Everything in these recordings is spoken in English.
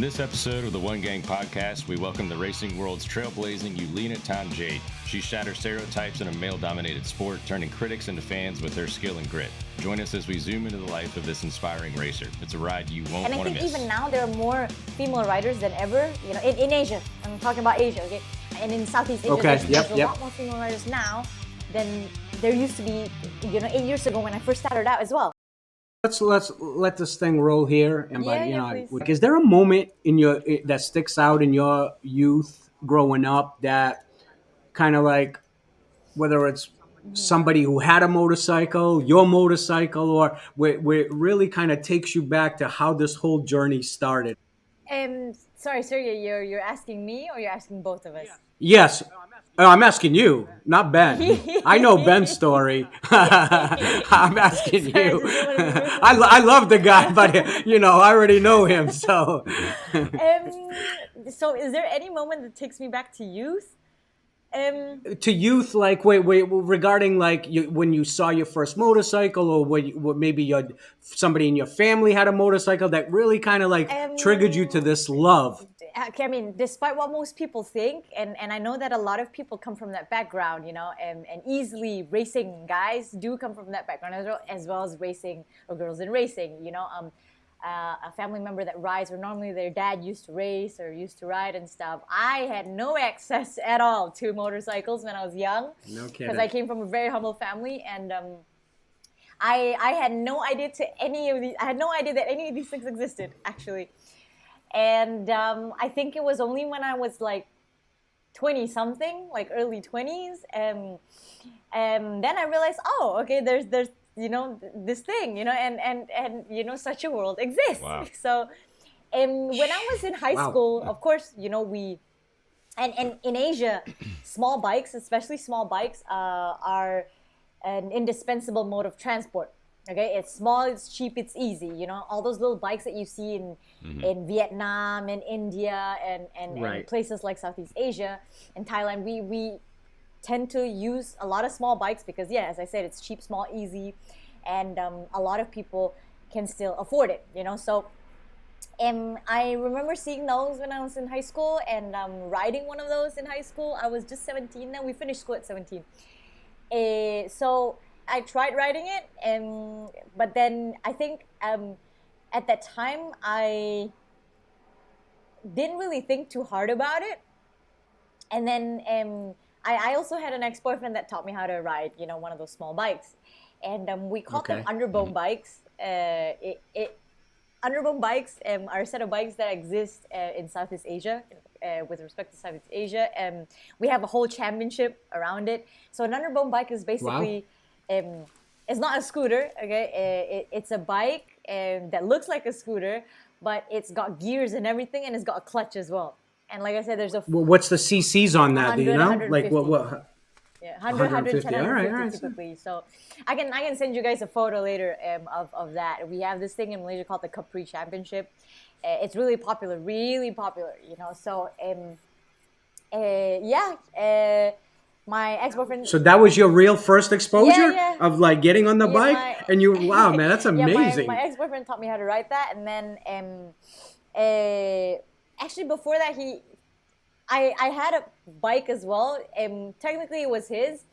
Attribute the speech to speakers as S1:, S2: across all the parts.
S1: In this episode of the One Gang podcast, we welcome the racing world's trailblazing Yulina Tan Jade. She shatters stereotypes in a male-dominated sport, turning critics into fans with her skill and grit. Join us as we zoom into the life of this inspiring racer. It's a ride you won't want to miss.
S2: And I think even now there are more female riders than ever. You know, in Asia. I'm talking about Asia, okay? And in Southeast Asia, there's a lot more female riders now than there used to be, 8 years ago when I first started out as well.
S3: Let's let this thing roll here, and
S2: please.
S3: Is there a moment in that sticks out in your youth growing up that kind of like, whether it's somebody who had a motorcycle, your motorcycle, or where it really kind of takes you back to how this whole journey started?
S2: Sorry, you're asking me or you're asking both of us?
S3: Yes. I'm asking you, not Ben. I know Ben's story. I'm asking you. I love the guy, but I already know him. So,
S2: so is there any moment that takes me back to youth?
S3: To youth, like wait, regarding like when you saw your first motorcycle, or what maybe somebody in your family had a motorcycle that really kind of like triggered you to this love.
S2: Okay, I mean, despite what most people think, and I know that a lot of people come from that background, and easily racing guys do come from that background as well as racing or girls in racing, a family member that rides, or normally their dad used to race or used to ride and stuff. I had no access at all to motorcycles when I was young.
S3: No kidding.
S2: Because I came from a very humble family, and I had no idea that any of these things existed, actually. And I think it was only when I was like 20-something, like early 20s, and then I realized, okay, there's this thing, and such a world exists.
S1: Wow.
S2: So when I was in high school, of course, we and in Asia, small bikes, especially small bikes, are an indispensable mode of transport. Okay, it's small, it's cheap, it's easy. All those little bikes that you see in Vietnam and India and places like Southeast Asia and Thailand, we tend to use a lot of small bikes because, as I said, it's cheap, small, easy, and a lot of people can still afford it. So I remember seeing those when I was in high school and riding one of those in high school. I was just 17 then. We finished school at 17. So I tried riding it, but then I think at that time I didn't really think too hard about it. And then I also had an ex-boyfriend that taught me how to ride, one of those small bikes. And we called them underbone bikes. Underbone bikes are a set of bikes that exist in Southeast Asia, with respect to Southeast Asia. We have a whole championship around it. So an underbone bike is basically... it's not a scooter, okay? It's a bike that looks like a scooter, but it's got gears and everything, and it's got a clutch as well. And like I said, there's
S3: what's the CCs on that? Do you know? Like what?
S2: Yeah, 100, 110, 150
S3: all right.
S2: typically. So I can send you guys a photo later of that. We have this thing in Malaysia called the Capri Championship. It's really popular. So my ex-boyfriend.
S3: So that was your real first exposure of like getting on the bike, wow, man, that's amazing.
S2: My ex-boyfriend taught me how to ride that, and then actually before that I had a bike as well. Technically it was his,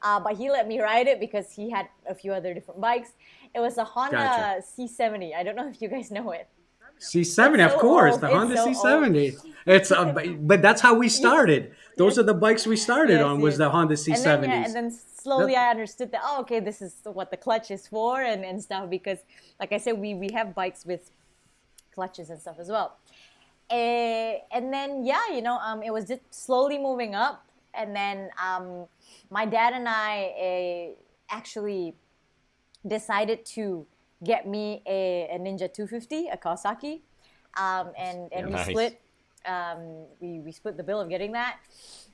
S2: but he let me ride it because he had a few other different bikes. It was a Honda C70. I don't know if you guys know it.
S3: C70, of course, the Honda C70. It's but that's how we started. Those are the bikes we started on. Was the Honda C70s.
S2: And then slowly I understood that this is what the clutch is for and stuff, because like I said, we have bikes with clutches and stuff as well. And then it was just slowly moving up, and then my dad and I actually decided to get me a Ninja 250, a Kawasaki, and
S1: nice.
S2: We split. We split the bill of getting that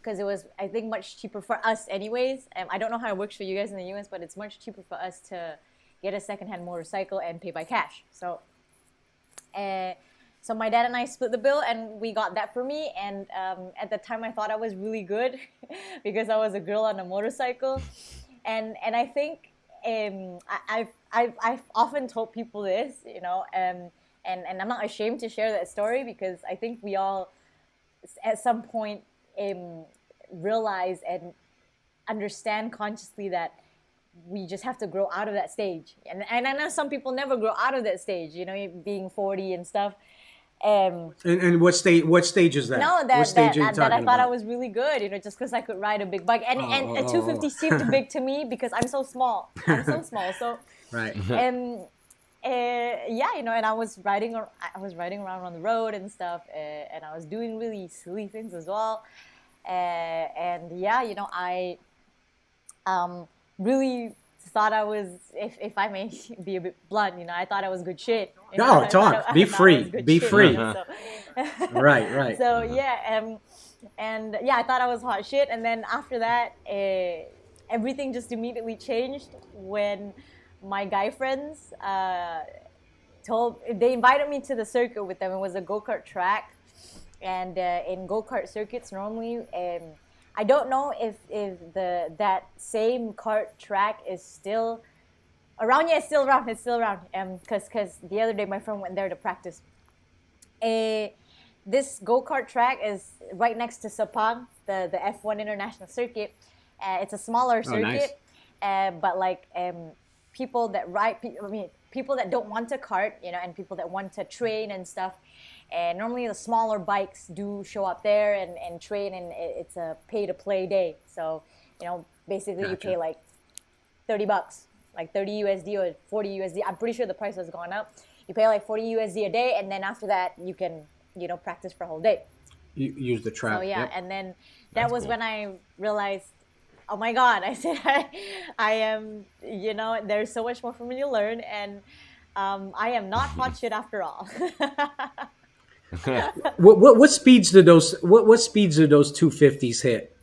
S2: because it was, I think, much cheaper for us anyways. I don't know how it works for you guys in the US, but it's much cheaper for us to get a secondhand motorcycle and pay by cash. So my dad and I split the bill, and we got that for me. And at the time, I thought I was really good because I was a girl on a motorcycle, and I think I've often told people this, and I'm not ashamed to share that story, because I think we all at some point realize and understand consciously that we just have to grow out of that stage. And I know some people never grow out of that stage, being 40 and stuff.
S3: And what stage is that?
S2: No,
S3: What stage are you
S2: that
S3: talking
S2: I thought I
S3: about?
S2: was really good, just because I could ride a big bike. And a
S3: Oh.
S2: 250 seemed big to me because I'm so small. So,
S3: Right.
S2: um, yeah, and I was riding around on the road and stuff, and I was doing really silly things as well. And yeah, I really thought I was, if I may be a bit blunt, I thought I was good shit.
S3: No,
S2: I thought
S3: talk.
S2: I
S3: Be
S2: thought I was
S3: free.
S2: good
S3: Be
S2: shit,
S3: free.
S2: So,
S3: Right.
S2: so yeah, and yeah, I thought I was hot shit, and then after that, everything just immediately changed when my guy friends they invited me to the circuit with them. It was a go-kart track, and in go-kart circuits normally, I don't know if that same kart track is still around. Yeah, it's still around. Because the other day my friend went there to practice. This go-kart track is right next to Sepang, the F1 International Circuit. It's a smaller circuit,
S3: nice.
S2: But like people that ride, people that don't want to kart, and people that want to train and stuff. And normally the smaller bikes do show up there and train, and it's a pay-to-play day. So, basically
S3: Gotcha.
S2: you pay like $30, like 30 USD or 40 USD. I'm pretty sure the price has gone up. You pay like 40 USD a day, and then after that you can, practice for a whole day.
S3: You use the track.
S2: So yeah,
S3: Yep.
S2: and then that
S1: That's
S2: was
S1: cool.
S2: when I realized, oh my God, I said, I am, there's so much more for me to learn, and I am not hot shit after all.
S3: What speeds do those what speeds do those 250s hit?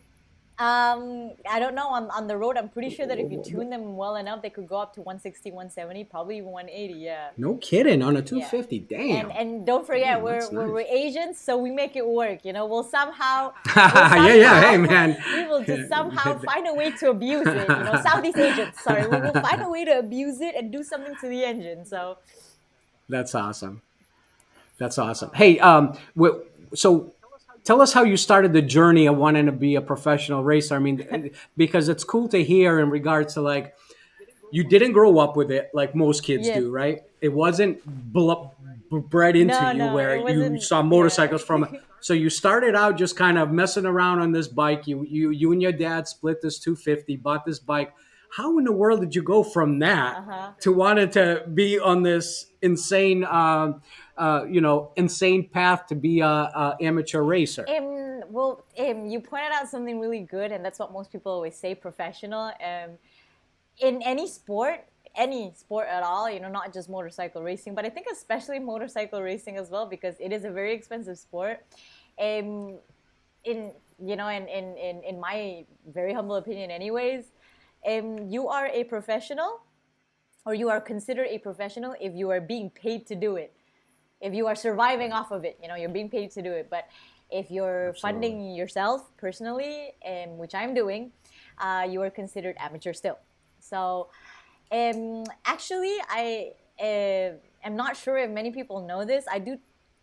S2: I don't know. On the road, I'm pretty sure that if you tune them well enough, they could go up to 160, 170, probably even 180. Yeah.
S3: No kidding, on a
S2: Yeah.
S3: 250. Damn.
S2: And don't forget,
S3: Damn, that's
S2: we're
S3: nice.
S2: Asians, so we make it work. We'll somehow,
S3: Yeah. Hey, man.
S2: we will just somehow find a way to abuse it. Southeast Asians, sorry, we will find a way to abuse it and do something to the engine. So
S3: That's awesome. That's awesome. Hey, so tell us how you started the journey of wanting to be a professional racer. I mean, because it's cool to hear in regards to like, you didn't grow up with it like most kids
S2: yes,
S3: do, right? It wasn't bred into you
S2: no,
S3: where
S2: it
S3: you
S2: wasn't.
S3: saw
S2: Yeah.
S3: motorcycles from. So you started out just kind of messing around on this bike. You and your dad split this 250, bought this bike. How in the world did you go from that
S2: Uh-huh.
S3: to wanting to be on this insane, insane path to be a amateur racer?
S2: Well, you pointed out something really good, and that's what most people always say: professional. In any sport at all, not just motorcycle racing, but I think especially motorcycle racing as well, because it is a very expensive sport. In in my very humble opinion, anyways, you are a professional, or you are considered a professional if you are being paid to do it. If you are surviving off of it, you're being paid to do it. But if you're
S3: Absolutely.
S2: funding yourself personally, which I'm doing, you are considered amateur still. So actually, I am not sure if many people know this. I do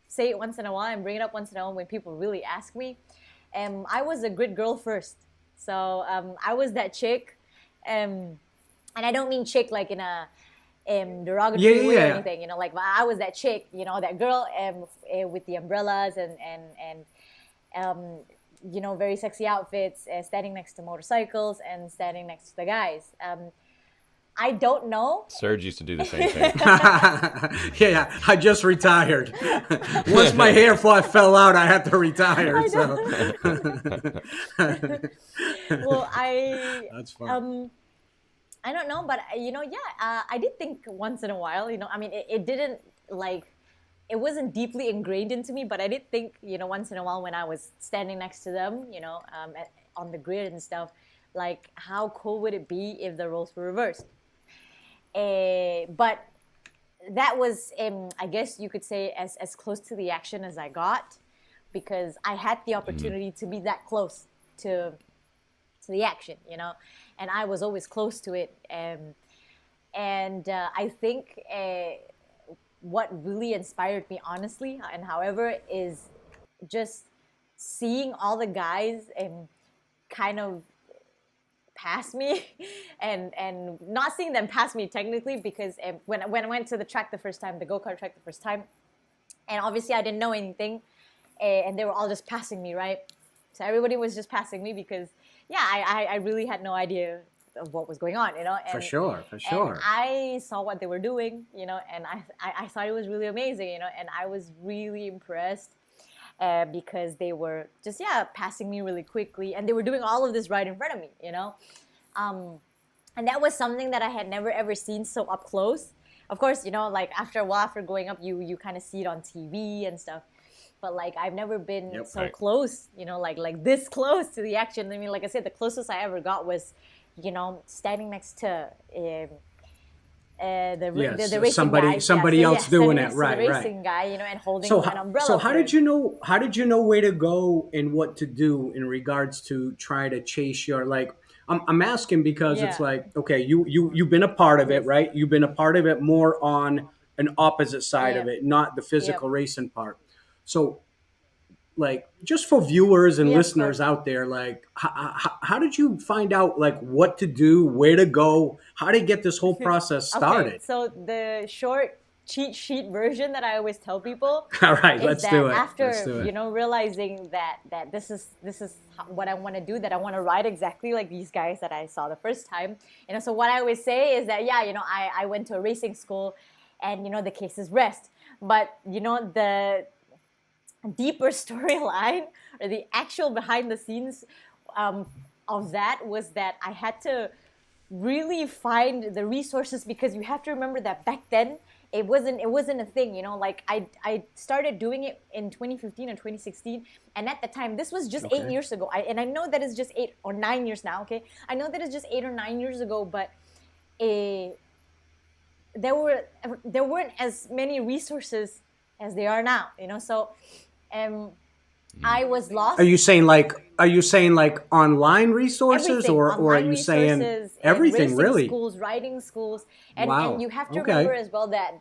S2: say it once in a while and bring it up once in a while when people really ask me. I was a grid girl first. So I was that chick. And I don't mean chick like in a derogatory way or
S3: Yeah.
S2: anything. Like I was that chick, that girl with the umbrellas and very sexy outfits, standing next to motorcycles and standing next to the guys. I don't know.
S1: Serge used to do the same thing.
S3: Yeah, I just retired. Once my hair fell out, I had to retire. So
S2: Well,
S3: that's fun.
S2: I don't know, but I did think once in a while. I mean, it didn't like. It wasn't deeply ingrained into me, but I did think, once in a while when I was standing next to them, on the grid and stuff, like how cool would it be if the roles were reversed? But that was, I guess you could say, as close to the action as I got, because I had the opportunity to be that close to the action, and I was always close to it. And I think what really inspired me, honestly, and however, is just seeing all the guys and kind of pass me and not seeing them pass me technically, because when I went to the track the first time, the go-kart track the first time, and obviously I didn't know anything, and they were all just passing me, right? So everybody was just passing me because, yeah, I really had no idea of what was going on, you know? And,
S3: For sure.
S2: and I saw what they were doing, you know, and I thought it was really amazing, you know, and I was really impressed because they were just, passing me really quickly, and they were doing all of this right in front of me, you know? And that was something that I had never ever seen so up close. Of course, you know, like after a while, after growing up, you kind of see it on TV and stuff. But like I've never been so close, you know, like this close to the action. I mean, like I said, the closest I ever got was, you know, standing next to the racing guy.
S3: Somebody else doing it, right?
S2: The racing guy, you know, and holding an umbrella.
S3: So how did you know? How did you know where to go and what to do in regards to try to chase your like? I'm asking because it's like, okay, you've been a part of it, right? You've been a part of it more on an opposite side of it, not the physical racing part. So, like, just for viewers and listeners out there, like, how did you find out, like, what to do, where to go, how to get this whole process started?
S2: Okay, so the short cheat sheet version that I always tell people.
S3: All right, let's do it.
S2: After you know, realizing that this is what I want to do, that I want to ride exactly like these guys that I saw the first time. You know, so what I always say is that you know, I went to a racing school, and you know the cases rest, but you know the deeper storyline or the actual behind the scenes of that was that I had to really find the resources, because you have to remember that back then it wasn't a thing, you know. Like I started doing it in 2015 and 2016, and at the time this was just 8 years ago. And I know that it's just 8 or 9 years now. Okay, I know that it's just 8 or 9 years ago, but there weren't as many resources as there are now, you know. So I was lost.
S3: Are you saying like online resources, or are you saying everything, really?
S2: Schools, riding schools, and you have to remember as well that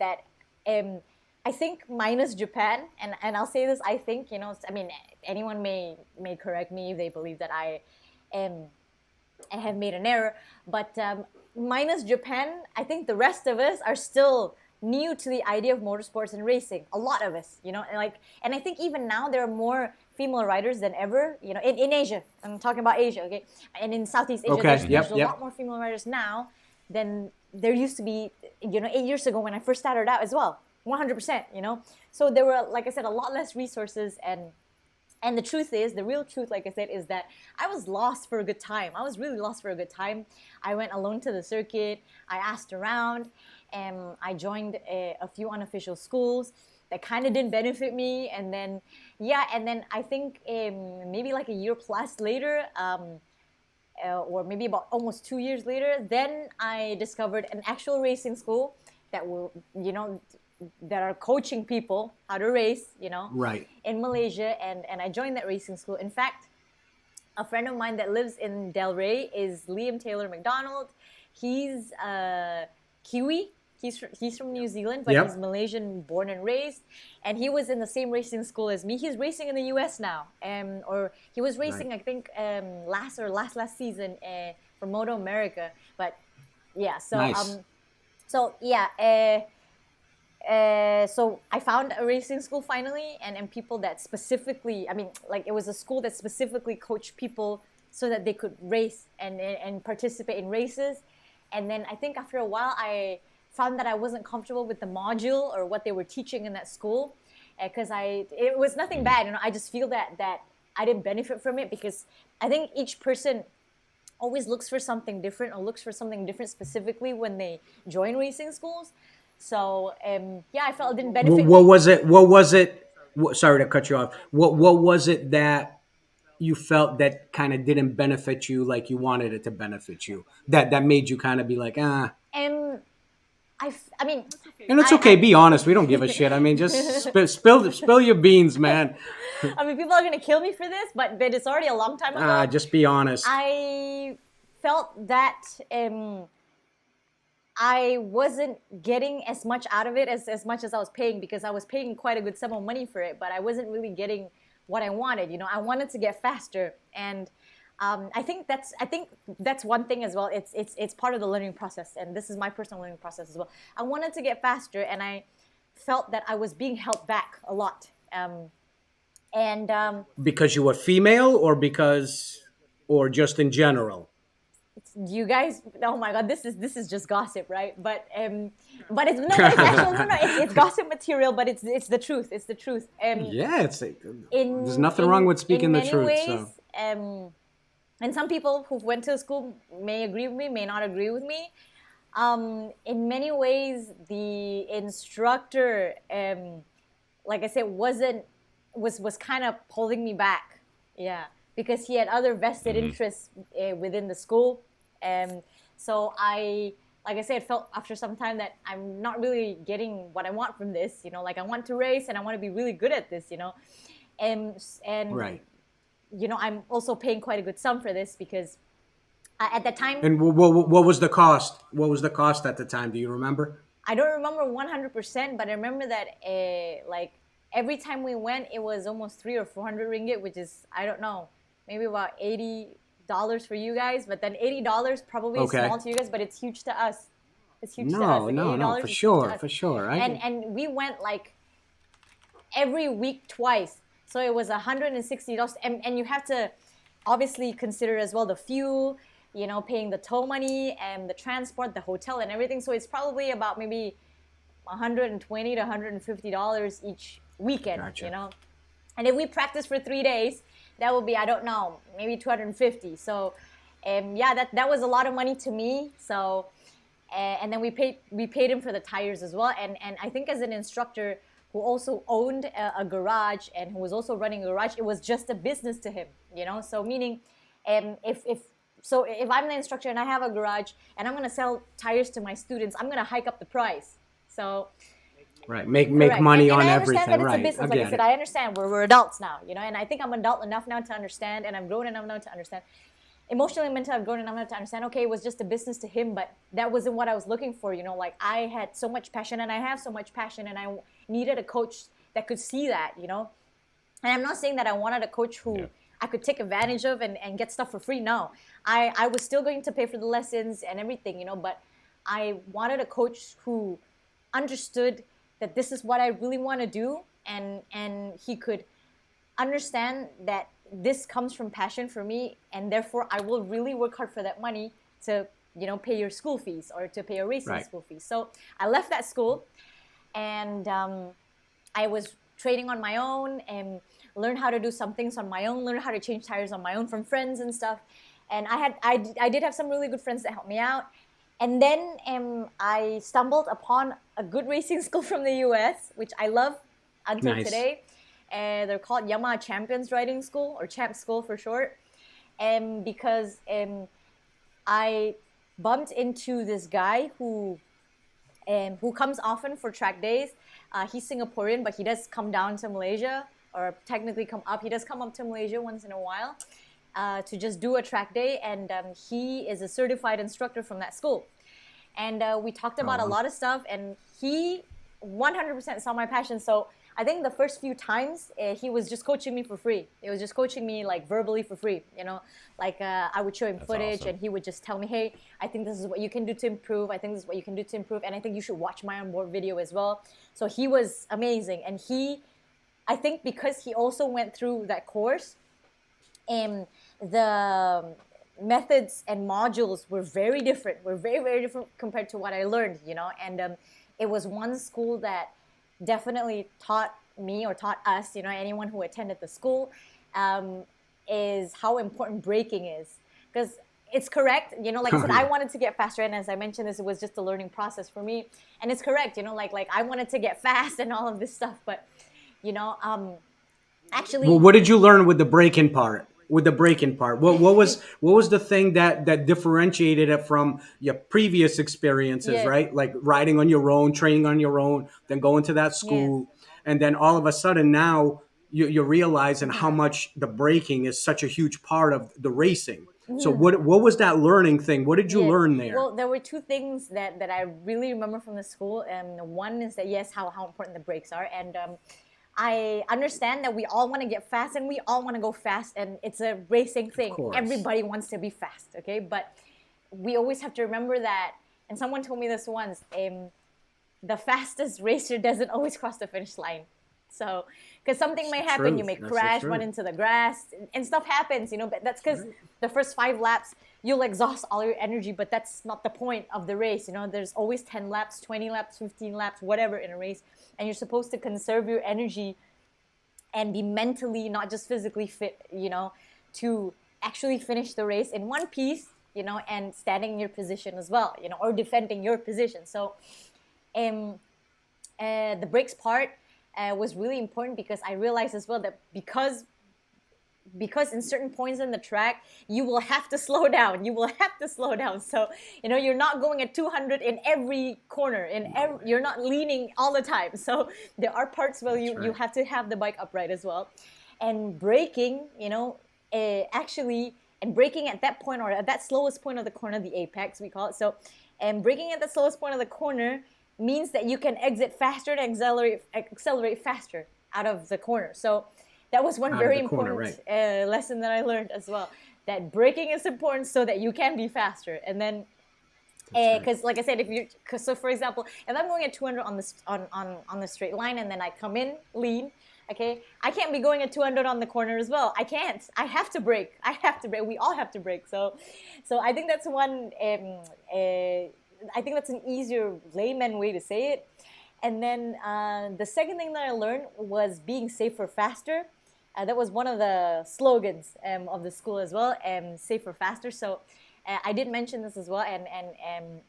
S2: I think minus Japan, and I'll say this, I think, you know, I mean, anyone may correct me if they believe that I have made an error, but minus Japan, I think the rest of us are still new to the idea of motorsports and racing. A lot of us, you know, and I think even now there are more female riders than ever, you know, in Asia. I'm talking about Asia, okay? And in Southeast Asia, there's a lot more female riders now than there used to be, you know, 8 years ago when I first started out as well. 100%, you know? So there were, like I said, a lot less resources, and the truth is, the real truth, like I said, is that I was lost for a good time. I was really lost for a good time. I went alone to the circuit. I asked around, and I joined a few unofficial schools that kind of didn't benefit me. And then, I think maybe like a year plus later, or maybe about almost 2 years later, then I discovered an actual racing school that were, you know, that are coaching people how to race, you know, in Malaysia, and I joined that racing school. In fact, a friend of mine that lives in Del Rey is Liam Taylor McDonald. He's Kiwi. He's from New Zealand, but he's Malaysian born and raised, and he was in the same racing school as me. He's racing in the US now, or he was racing, I think, last season for Moto America. But yeah, so so I found a racing school finally, and people that specifically, I mean, like, it was a school that specifically coached people so that they could race and participate in races. And then I think after a while, I found that I wasn't comfortable with the module or what they were teaching in that school, because it was nothing bad, you know. I just feel that I didn't benefit from it, because I think each person always looks for something different, or looks for something different specifically when they join racing schools. So I felt it didn't benefit.
S3: What was it? Sorry to cut you off. What was it that you felt that kind of didn't benefit you like you wanted it to benefit you? That made you kind of be like,
S2: I mean,
S3: and it's okay. Be honest. We don't give a shit. I mean, just spill your beans, man.
S2: I mean, people are gonna kill me for this, but it's already a long time ago.
S3: Just be honest.
S2: I felt that I wasn't getting as much out of it as much as I was paying, because I was paying quite a good sum of money for it, but I wasn't really getting what I wanted. I wanted to get faster, and I think that's one thing as well. It's part of the learning process, and this is my personal learning process as well. I wanted to get faster, and I felt that I was being held back a lot. And
S3: Because you were female, or just in general?
S2: you guys, oh my god, this is just gossip, right? But it's no, but it's actual, no, it's gossip material, but it's the truth. It's the truth.
S3: Yeah, there's
S2: In
S3: nothing wrong with
S2: in
S3: speaking the
S2: many
S3: truth.
S2: ways,
S3: So
S2: and some people who went to school may agree with me, may not agree with me. In many ways, the instructor, like I said, was kind of holding me back. Yeah, because he had other vested interests within the school. So like I said, felt after some time that I'm not really getting what I want from this. Like I want to race and I want to be really good at this. And
S3: right.
S2: I'm also paying quite a good sum for this, because at that time,
S3: And what was the cost? What was the cost at the time? Do you remember?
S2: I don't remember 100%, but I remember that like every time we went, it was almost 300 or 400 ringgit, which is, I don't know, maybe about $80 for you guys. But then $80 probably is
S3: Okay.
S2: small to you guys, but it's huge to us. It's huge to us.
S3: No,
S2: Like
S3: no, no,
S2: $80
S3: for
S2: is huge to
S3: sure,
S2: us.
S3: for sure.
S2: And we went like every week twice. So it was $160. And you have to obviously consider as well the fuel, paying the tow money and the transport, the hotel and everything. So it's probably about maybe $120 to $150 each weekend,
S3: Gotcha.
S2: And if we practice for 3 days, that would be, I don't know, maybe 250. So yeah, that was a lot of money to me. So and then we paid him for the tires as well. And I think as an instructor who also owned a garage and who was also running a garage, it was just a business to him, So meaning, if I'm the instructor and I have a garage and I'm going to sell tires to my students, I'm going to hike up the price. So
S3: Right. Make
S2: correct.
S3: money
S2: And
S3: on
S2: I
S3: everything.
S2: understand that it's
S3: Right.
S2: a business.
S3: I
S2: Like I
S3: get
S2: said,
S3: it.
S2: I understand we're adults now, and I think I'm adult enough now to understand, and I'm grown enough now to understand. Emotionally and mentally, I've grown enough now to understand, okay, it was just a business to him, but that wasn't what I was looking for, Like I had so much passion, and I have so much passion, and I needed a coach that could see that, And I'm not saying that I wanted a coach who I could take advantage of and get stuff for free. No, I was still going to pay for the lessons and everything, but I wanted a coach who understood that this is what I really want to do, and he could understand that this comes from passion for me, and therefore I will really work hard for that money to pay your school fees or to pay your racing
S3: Right.
S2: school fees. So I left that school, and I was training on my own and learn how to do some things on my own, learn how to change tires on my own from friends and stuff. And I did have some really good friends that helped me out. And then I stumbled upon a good racing school from the US, which I love until
S3: Nice.
S2: today. And they're called Yamaha Champions Riding School, or Champ School for short. And because I bumped into this guy who comes often for track days. He's Singaporean, but he does come down to Malaysia, or technically come up. He does come up to Malaysia once in a while to just do a track day, and he is a certified instructor from that school. And we talked about a lot of stuff, and he 100% saw my passion. So I think the first few times he was just coaching me for free. He was just coaching me like verbally for free, Like I would show him footage,
S1: awesome.
S2: and he would just tell me, "Hey, I think this is what you can do to improve. I think this is what you can do to improve, and I think you should watch my onboard video as well." So he was amazing, and I think because he also went through that course, the methods and modules were very different. Were very, very different compared to what I learned, And it was one school that definitely taught me, or taught us, anyone who attended the school, is how important braking is. Because it's correct, like I said, I wanted to get faster, and as I mentioned, this was just a learning process for me. And it's correct, like I wanted to get fast and all of this stuff, but actually,
S3: Well, what did you learn with the break-in part? What was the thing that differentiated it from your previous experiences,
S2: yeah,
S3: right? Like riding on your own, training on your own, then going to that
S2: yes.
S3: school, and then all of a sudden now you're realizing how much the braking is such a huge part of the racing. So what was that learning thing? What did you
S2: Yes.
S3: learn there?
S2: Well, there were two things that I really remember from the school. One is that, yes, how important the brakes are. And I understand that we all want to get fast and we all want to go fast. And it's a racing thing.
S3: course.
S2: Everybody wants to be fast, okay? But we always have to remember that, and someone told me this once, the fastest racer doesn't always cross the finish line. So, because something may happen, you may crash, run into the grass, and stuff happens, but that's because the first 5 laps, you'll exhaust all your energy, but that's not the point of the race. There's always 10 laps, 20 laps, 15 laps, whatever in a race, and you're supposed to conserve your energy and be mentally, not just physically fit, to actually finish the race in one piece, and standing in your position as well, or defending your position. So, the brakes part was really important, because I realized as well that because in certain points in the track, you will have to slow down. So, you're not going at 200 in every corner. You're not leaning all the time. So there are parts where you have to have the bike upright as well. And braking, and braking at that point, or at that slowest point of the corner, the apex, we call it. So, and braking at the slowest point of the corner means that you can exit faster and accelerate faster out of the corner. So that was one very important lesson that I learned as well, that braking is important so that you can be faster. And then, because like I said, so for example, if I'm going at 200 on the straight line, and then I come in lean, okay, I can't be going at 200 on the corner as well. I can't. I have to brake. We all have to brake. So I think that's one. I think that's an easier layman way to say it. And then the second thing that I learned was being safer, faster. That was one of the slogans of the school as well, safer, faster. So I did mention this as well, and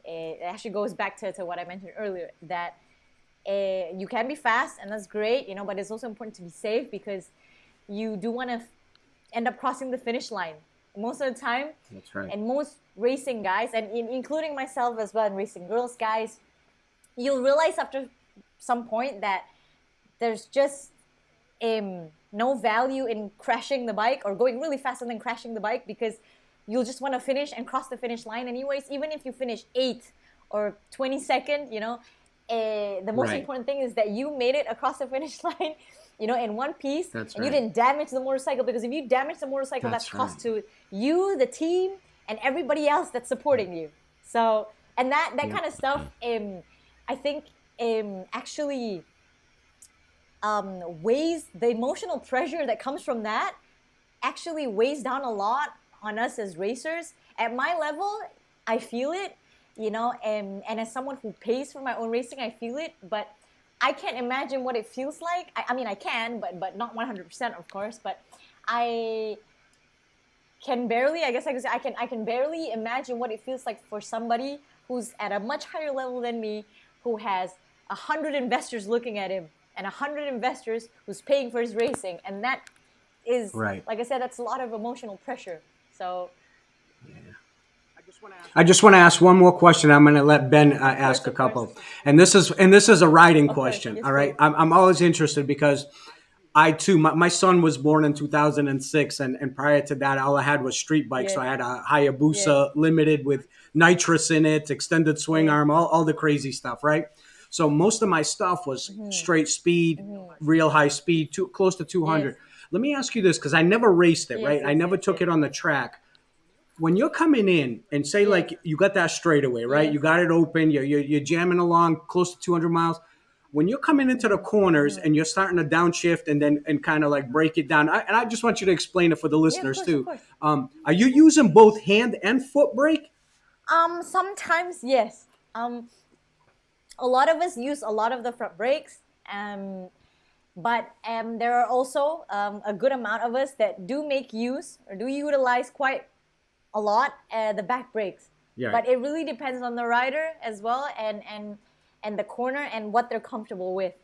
S2: it actually goes back to what I mentioned earlier, that you can be fast, and that's great, but it's also important to be safe, because you do want to end up crossing the finish line. Most of the time,
S3: that's right.
S2: And most racing guys, and including myself as well, and racing girls guys, you'll realize after some point that there's just no value in crashing the bike or going really fast and then crashing the bike, because you'll just want to finish and cross the finish line anyways. Even if you finish 8th or 22nd, the most important thing is that you made it across the finish line, in one piece.
S3: That's
S2: and you didn't damage the motorcycle, because if you damage the motorcycle, that's cost to you, the team, and everybody else that's supporting you. So, and that kind of stuff, I think actually weighs, the emotional pressure that comes from that actually weighs down a lot on us as racers. At my level, I feel it, and as someone who pays for my own racing, I feel it, but I can't imagine what it feels like. I mean, I can, but not 100%, of course, but I can barely, I guess I could say, I can barely imagine what it feels like for somebody who's at a much higher level than me, who has 100 investors looking at him, and 100 investors who's paying for his racing, and that is, like I said, that's a lot of emotional pressure. So,
S3: yeah. I just want to ask one more question. I'm going to let Ben ask a couple, and this is a riding question. Yes, all right, I'm always interested, because I too, my son was born in 2006, and prior to that, all I had was street bikes. So I had a Hayabusa Limited with nitrous in it, extended swing arm, all the crazy stuff, right? So most of my stuff was straight speed, real high speed, close to 200. Yes. Let me ask you this, because I never raced it, right? I never took it on the track. When you're coming in and say like you got that straightaway, right? You got it open, you're jamming along close to 200 miles. When you're coming into the corners and you're starting to downshift and kind of like break it down, and I just want you to explain it for the listeners too. Are you using both hand and foot brake?
S2: Sometimes yes. A lot of us use a lot of the front brakes, but there are also a good amount of us that do make use or do utilize quite a lot the back brakes. Yeah. But it really depends on the rider as well, and the corner and what they're comfortable with.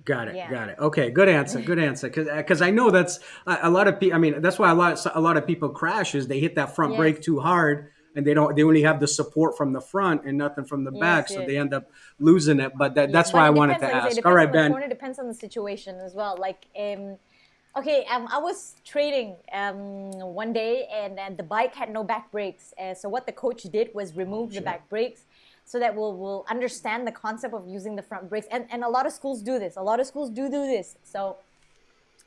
S3: Got it. Okay, good answer. Because I know that's a lot of people. I mean, that's why a lot of people crash is they hit that front brake too hard, and they only have the support from the front and nothing from the back, so they end up losing it. But that's why I wanted to ask. All right, Ben.
S2: The corner depends on the situation as well. Like Okay, I was training one day, and the bike had no back brakes. So what the coach did was remove the
S3: shit.
S2: back brakes, so that we'll understand the concept of using the front brakes. And a lot of schools do this. A lot of schools do this. So,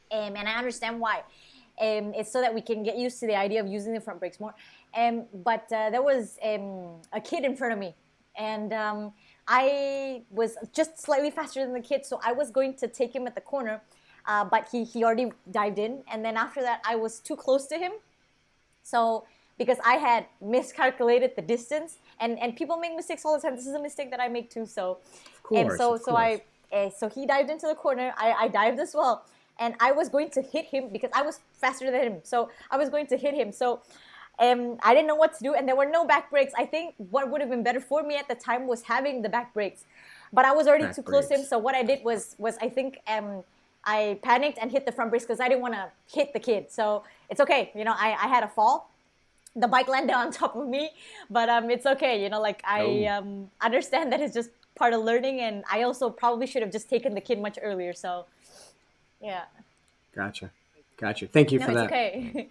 S2: and I understand why. It's so that we can get used to the idea of using the front brakes more. But there was a kid in front of me, and I was just slightly faster than the kid, so I was going to take him at the corner, but he already dived in, and then after that I was too close to him, so because I had miscalculated the distance, and people make mistakes all the time. This is a mistake that I make too. So,
S3: Of course.
S2: so he dived into the corner. I dived as well, and I was going to hit him because I was faster than him. So I was going to hit him. So I didn't know what to do, and there were no back brakes. I think what would have been better for me at the time was having the back brakes, but I was already too close to him. So what I did was I think I panicked and hit the front brakes because I didn't want to hit the kid. So it's okay, I had a fall. The bike landed on top of me, but it's okay. Like I understand that it's just part of learning, and I also probably should have just taken the kid much earlier. So yeah.
S3: Gotcha. Thank you
S2: No,
S3: for
S2: it's
S3: that.
S2: okay.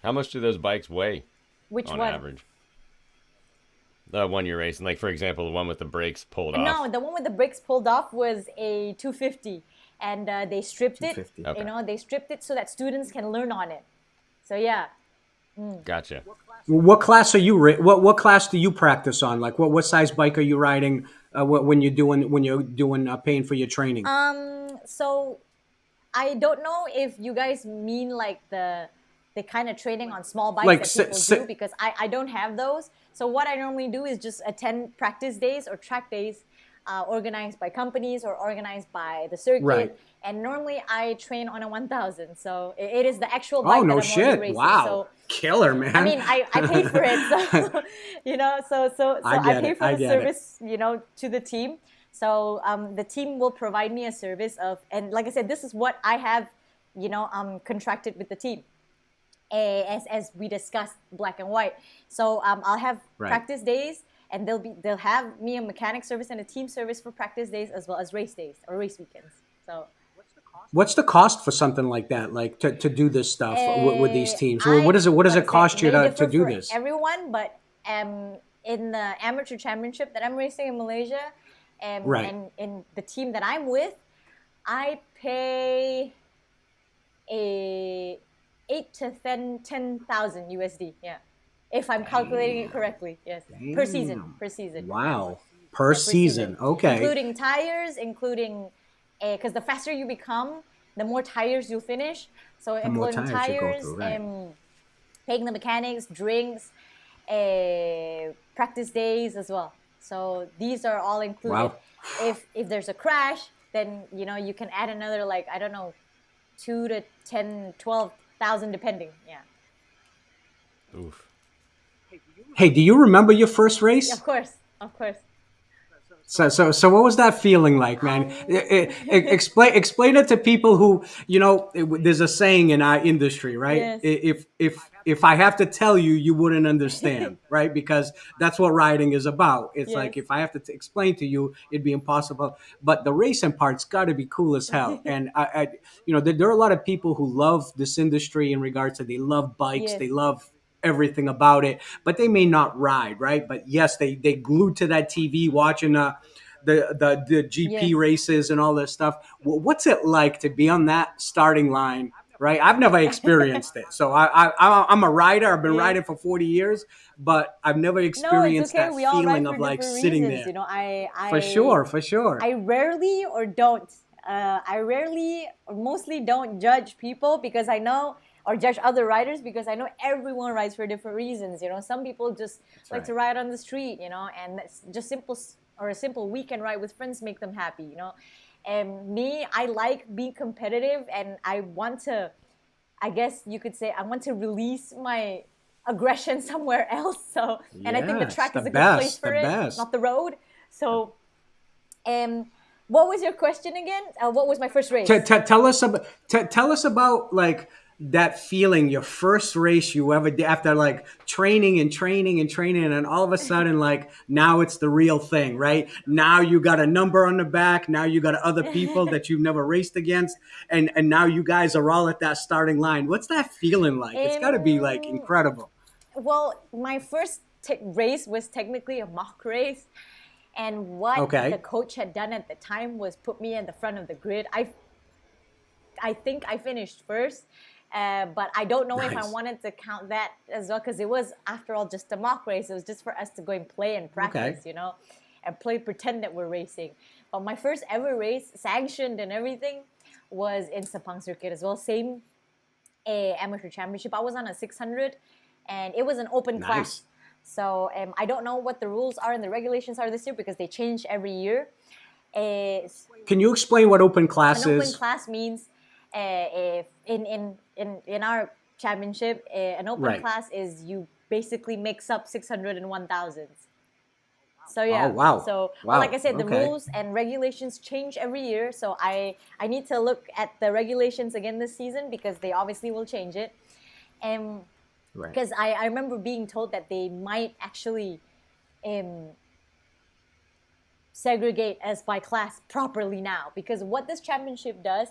S1: How much do those bikes weigh
S2: Which
S1: on
S2: one?
S1: average? The one you're racing, like for example, the one with the brakes pulled off.
S2: No, the one with the brakes pulled off was a 250, and they stripped it.
S3: 250.
S1: Okay.
S2: They stripped it so that students can learn on it. So yeah.
S1: Gotcha.
S3: What class are you? What class do you practice on? Like what size bike are you riding when you're doing paying for your training?
S2: So I don't know if you guys mean like the kind of training on small bikes
S3: Like
S2: that people do, because I don't have those. So what I normally do is just attend practice days or track days organized by companies or organized by the circuit.
S3: Right.
S2: And normally I train on a 1000. So it is the actual bike
S3: Oh no
S2: that I'm already
S3: shit!
S2: racing.
S3: Wow,
S2: So
S3: killer man.
S2: I mean, I paid for it, so so I pay for the
S3: get it.
S2: service, to the team. So the team will provide me a service of, and like I said, this is what I have, contracted with the team, as we discussed, black and white. So I'll have
S3: Right.
S2: practice days, and they'll have me a mechanic service and a team service for practice days as well as race days or race weekends. So.
S3: What's the cost for something like that? Like to do this stuff with these teams? What does it
S2: like I
S3: cost
S2: said,
S3: you
S2: they
S3: to
S2: differ
S3: do
S2: for
S3: this?
S2: everyone, but in the amateur championship that I'm racing in Malaysia,
S3: Right.
S2: and in the team that I'm with, I pay a 8 to 10,000 USD. Yeah, if I'm calculating it correctly. Yes, per season.
S3: Wow,
S2: Yeah,
S3: per season. Okay.
S2: Including tires, because the faster you become, the more tires you'll finish. So
S3: The more
S2: including
S3: tires you go
S2: tires,
S3: through, right.
S2: paying the mechanics, drinks, practice days as well. So these are all included.
S3: Wow.
S2: If there's a crash, then you can add another, like, I don't know, 2 to 10, 12,000 depending. Yeah.
S1: Oof.
S3: Hey, do you remember your first race?
S2: Of course.
S3: So what was that feeling like, man? Explain it to people who, there's a saying in our industry, right?
S2: Yes.
S3: If I have to tell you, you wouldn't understand, right? Because that's what riding is about. It's
S2: Yes.
S3: like if I have to explain to you, it'd be impossible. But the racing part's got to be cool as hell. And there are a lot of people who love this industry in regards to they love bikes,
S2: Yes.
S3: they love everything about it, but they may not ride, right? But yes, they glued to that TV watching the GP
S2: Yes.
S3: races and all this stuff. What's it like to be on that starting line, right? I've never experienced it, so I'm a rider. I've been
S2: Yes.
S3: riding for 40 years, but I've never
S2: No,
S3: experienced
S2: it's okay.
S3: that
S2: We all ride
S3: feeling
S2: for
S3: of like
S2: different
S3: sitting
S2: reasons.
S3: there.
S2: I
S3: For sure.
S2: I rarely or don't. I rarely or mostly don't judge people because I know, or judge other riders because I know everyone rides for different reasons. Some people just like
S3: right.
S2: to ride on the street, and that's just a simple weekend ride with friends make them happy, And me, I like being competitive, and I want to, I guess you could say, I want to release my aggression somewhere else. So, and I think the
S3: Yes,
S2: track
S3: the
S2: is a good
S3: best,
S2: place for
S3: the
S2: it,
S3: best.
S2: not the road. So, what was your question again? What was my first race?
S3: Tell us about like that feeling, your first race you ever did, after like training and training and training, and all of a sudden, like, now it's the real thing, right? Now you got a number on the back. Now you got other people that you've never raced against. And now you guys are all at that starting line. What's that feeling like? It's got to be like incredible.
S2: Well, my first race was technically a mock race. And what
S3: Okay.
S2: the coach had done at the time was put me in the front of the grid. I think I finished first, but I don't know if I
S3: Nice.
S2: wanted to count that as well, because it was, after all, just a mock race. It was just for us to go and play and practice,
S3: Okay.
S2: you know, and pretend that we're racing. But my first ever race, sanctioned and everything, was in Sepang Circuit as well. Same amateur championship. I was on a 600, and it was an open
S3: Nice.
S2: class. So I don't know what the rules are and the regulations are this year, because they change every year.
S3: Can you explain what open class
S2: An open
S3: is?
S2: class means if in our championship, an open
S3: Right.
S2: class is you basically mix up 600 and 1000s. So yeah.
S3: Oh, wow.
S2: So
S3: Wow.
S2: like I said, the
S3: Okay.
S2: rules and regulations change every year. So I need to look at the regulations again this season, because they obviously will change it. And
S3: Right.
S2: because I remember being told that they might actually segregate us by class properly now, because what this championship does,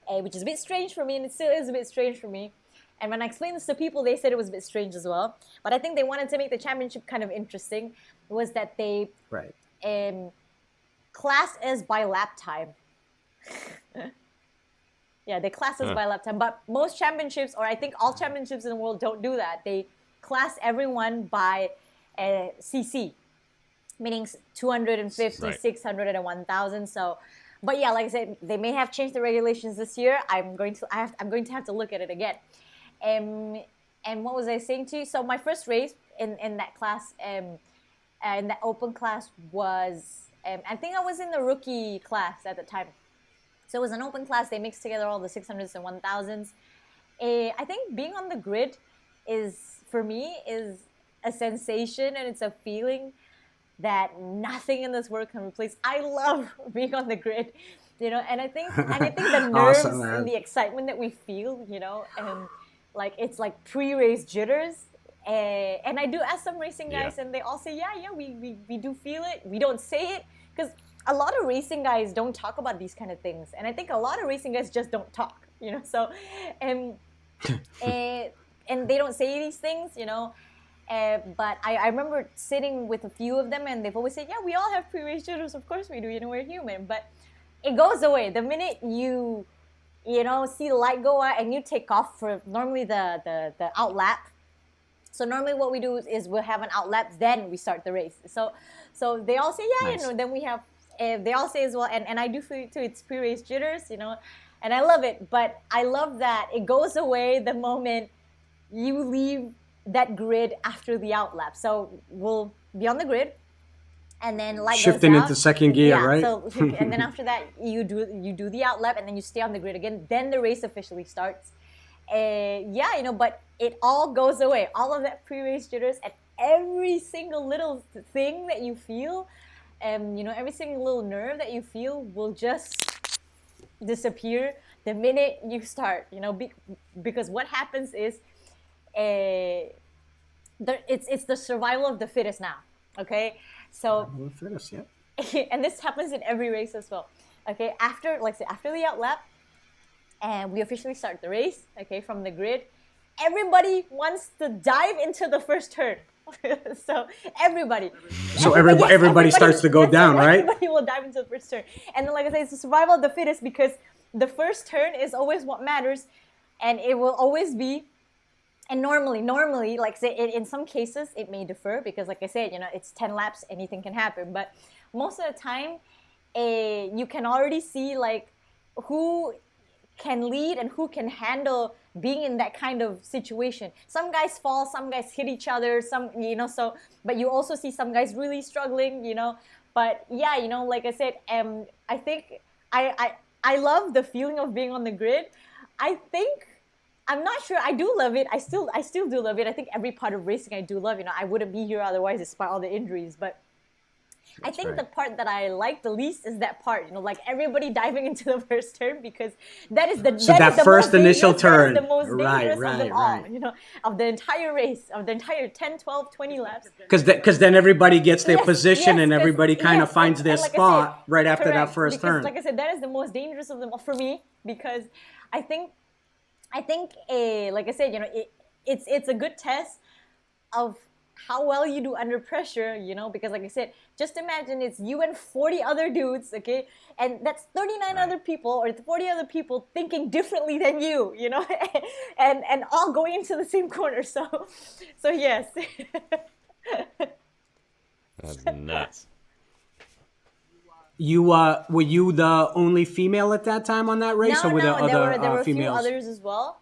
S2: which is a bit strange for me, and it still is a bit strange for me, and when I explained this to people, they said it was a bit strange as well, but I think they wanted to make the championship kind of interesting, was that they
S3: Right.
S2: class us by lap time. Yeah, they class us by lap time. But most championships, or I think all championships in the world, don't do that. They class everyone by CC, meaning 250,
S1: Right.
S2: 600, and 1000. So, but yeah, like I said, they may have changed the regulations this year. I'm going to have to look at it again. And what was I saying to you? So my first race in that class, in that open class, was I think I was in the rookie class at the time. So it was an open class. They mixed together all the 600s and 1000s. I think being on the grid for me, is a sensation, and it's a feeling that nothing in this world can replace. I love being on the grid, you know, and I think the nerves
S3: Awesome, man.
S2: and the excitement that we feel, you know, like it's like pre-race jitters. And I do ask some racing guys,
S1: Yeah.
S2: and they all say, yeah, we do feel it. We don't say it, because a lot of racing guys don't talk about these kind of things, and I think a lot of racing guys just don't talk, you know. So, and they don't say these things, you know. But I remember sitting with a few of them, and they've always said, yeah, we all have pre-race jitters. Of course we do, you know, we're human. But it goes away the minute you know, see the light go out and you take off for normally the out lap. So normally what we do is we'll have an out lap, then we start the race. So they all say, yeah,
S3: Nice.
S2: you know, then we have, they all say as well, and I do feel it too, it's pre-race jitters, you know, and I love it. But I love that it goes away the moment you leave that grid after the out lap. So we'll be on the grid, and then light
S3: Shifting
S2: goes out.
S3: into second gear,
S2: Yeah,
S3: right?
S2: so and then after that you do the out lap, and then you stay on the grid again. Then the race officially starts. Yeah, you know, but it all goes away. All of that pre-race jitters, and every single little thing that you feel, you know, every single little nerve that you feel will just disappear the minute you start. You know, because what happens is, it's the survival of the fittest now. Okay, so
S3: We'll finish, yeah.
S2: and this happens in every race as well. Okay, after the out lap, and we officially start the race. Okay, from the grid, everybody wants to dive into the first turn. So everybody
S3: starts to go down, right?
S2: Everybody will dive into the first turn, and then, like I said, it's the survival of the fittest, because the first turn is always what matters, and it will always be. And normally, like say, in some cases it may differ, because like I said, you know, it's 10 laps, anything can happen. But most of the time, you can already see like who can lead and who can handle being in that kind of situation. Some guys fall, some guys hit each other, some, you know, so, but you also see some guys really struggling, you know. But yeah, you know, like I said, I think I love the feeling of being on the grid. I'm not sure. I do love it. I still do love it. I think every part of racing I do love. You know, I wouldn't be here otherwise, despite all the injuries. But I think
S3: right.
S2: the part that I like the least is that part, like everybody diving into the first turn, because that is the
S3: So
S2: that
S3: that
S2: is the
S3: first
S2: most
S3: initial
S2: dangerous. That is the
S3: turn.
S2: most
S3: Right,
S2: dangerous of them
S3: right,
S2: all,
S3: right.
S2: of the entire race, of the entire 10, 12, 20 laps.
S3: Because then everybody gets their
S2: Yes,
S3: position
S2: yes,
S3: and
S2: because
S3: everybody kind of
S2: yes,
S3: finds their
S2: and like I said,
S3: spot right after that
S2: correct,
S3: first
S2: because
S3: turn.
S2: like I said, that is the most dangerous of them all for me, because I think like I said, it's a good test of how well you do under pressure, because like I said, just imagine it's you and 40 other dudes, okay? And that's 39
S3: Right.
S2: other people or 40 other people thinking differently than you know, and all going into the same corner. So yes.
S1: That's nuts.
S3: You were you the only female at that time on that race, or were there
S2: No, there
S3: other
S2: were a few
S3: females
S2: others as well.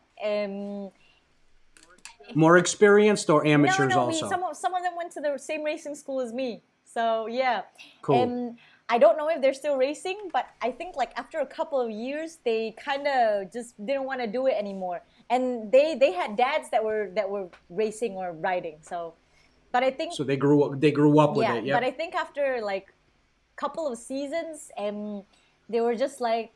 S3: more experienced or
S2: No,
S3: amateurs
S2: no, we
S3: also?
S2: some of them went to the same racing school as me. So yeah,
S3: Cool.
S2: I don't know if they're still racing, but I think like after a couple of years, they kind of just didn't want to do it anymore. And they had dads that were racing or riding. So, but I think
S3: So they grew up with
S2: yeah,
S3: it.
S2: but I
S3: Yep.
S2: think after like couple of seasons, they were just like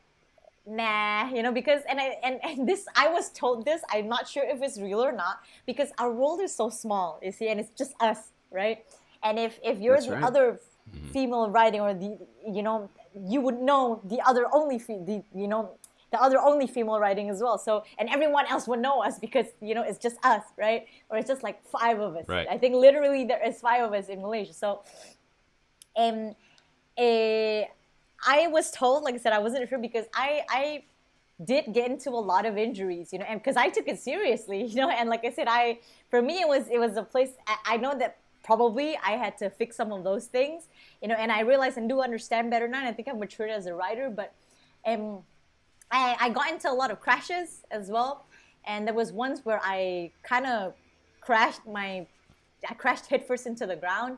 S2: nah, because and this I was told this, I'm not sure if it's real or not, because our world is so small, you see, and it's just us, right? And if you're
S3: That's
S2: the
S3: right.
S2: other female riding, or the you would know the other only the other only female riding as well, so, and everyone else would know us because it's just us, right? Or it's just like five of us.
S1: Right.
S2: I think literally there is five of us in Malaysia. So um uh, I was told, like I said, I wasn't sure, because I did get into a lot of injuries, and because I took it seriously, and like I said, for me it was a place I know that probably I had to fix some of those things, and I realize and do understand better now. And I think I've matured as a rider, but um, I got into a lot of crashes as well, and there was once where I kind of I crashed headfirst into the ground,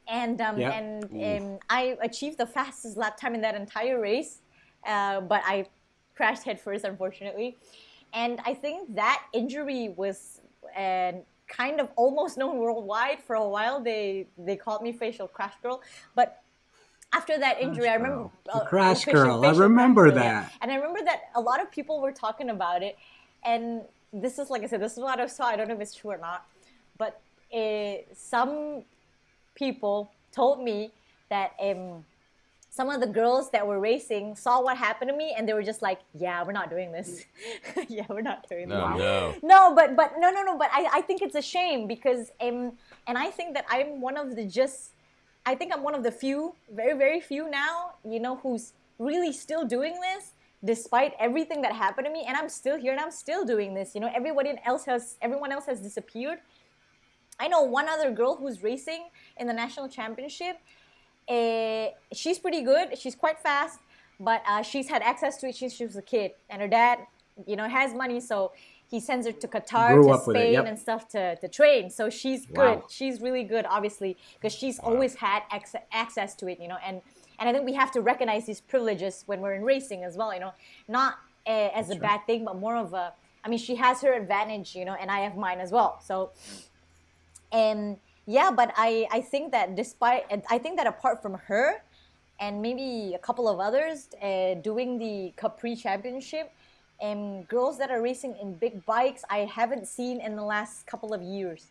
S3: Yep.
S2: I achieved the fastest lap time in that entire race, but I crashed headfirst, unfortunately. And I think that injury was kind of almost known worldwide for a while. They called me facial crash girl, but after that injury,
S3: Crash
S2: I remember
S3: girl. The crash girl. I
S2: facial crash
S3: remember
S2: girl, yeah.
S3: that.
S2: And I remember that a lot of people were talking about it, and this is, like I said, this is what I saw. I don't know if it's true or not, but some people told me that some of the girls that were racing saw what happened to me, and they were just like, yeah, we're not doing this. Yeah, we're not doing this.
S1: No, no.
S2: No, but no, but I think it's a shame, because and I think that I think I'm one of the few, very, very few now, who's really still doing this despite everything that happened to me, and I'm still here and I'm still doing this. Everyone else has disappeared. I know one other girl who's racing in the national championship. She's pretty good. She's quite fast, but she's had access to it since she was a kid. And her dad, has money, so he sends her to Qatar,
S3: Grew
S2: to
S3: up with it.
S2: Spain,
S3: Yep.
S2: and stuff to train. So she's good.
S3: Wow.
S2: She's really good, obviously, because she's always had access to it. And I think we have to recognize these privileges when we're in racing as well. Not as a bad thing, but more of a. I mean, she has her advantage, and I have mine as well. So. Yeah, but I think that I think that apart from her and maybe a couple of others doing the Capri Championship, girls that are racing in big bikes, I haven't seen in the last couple of years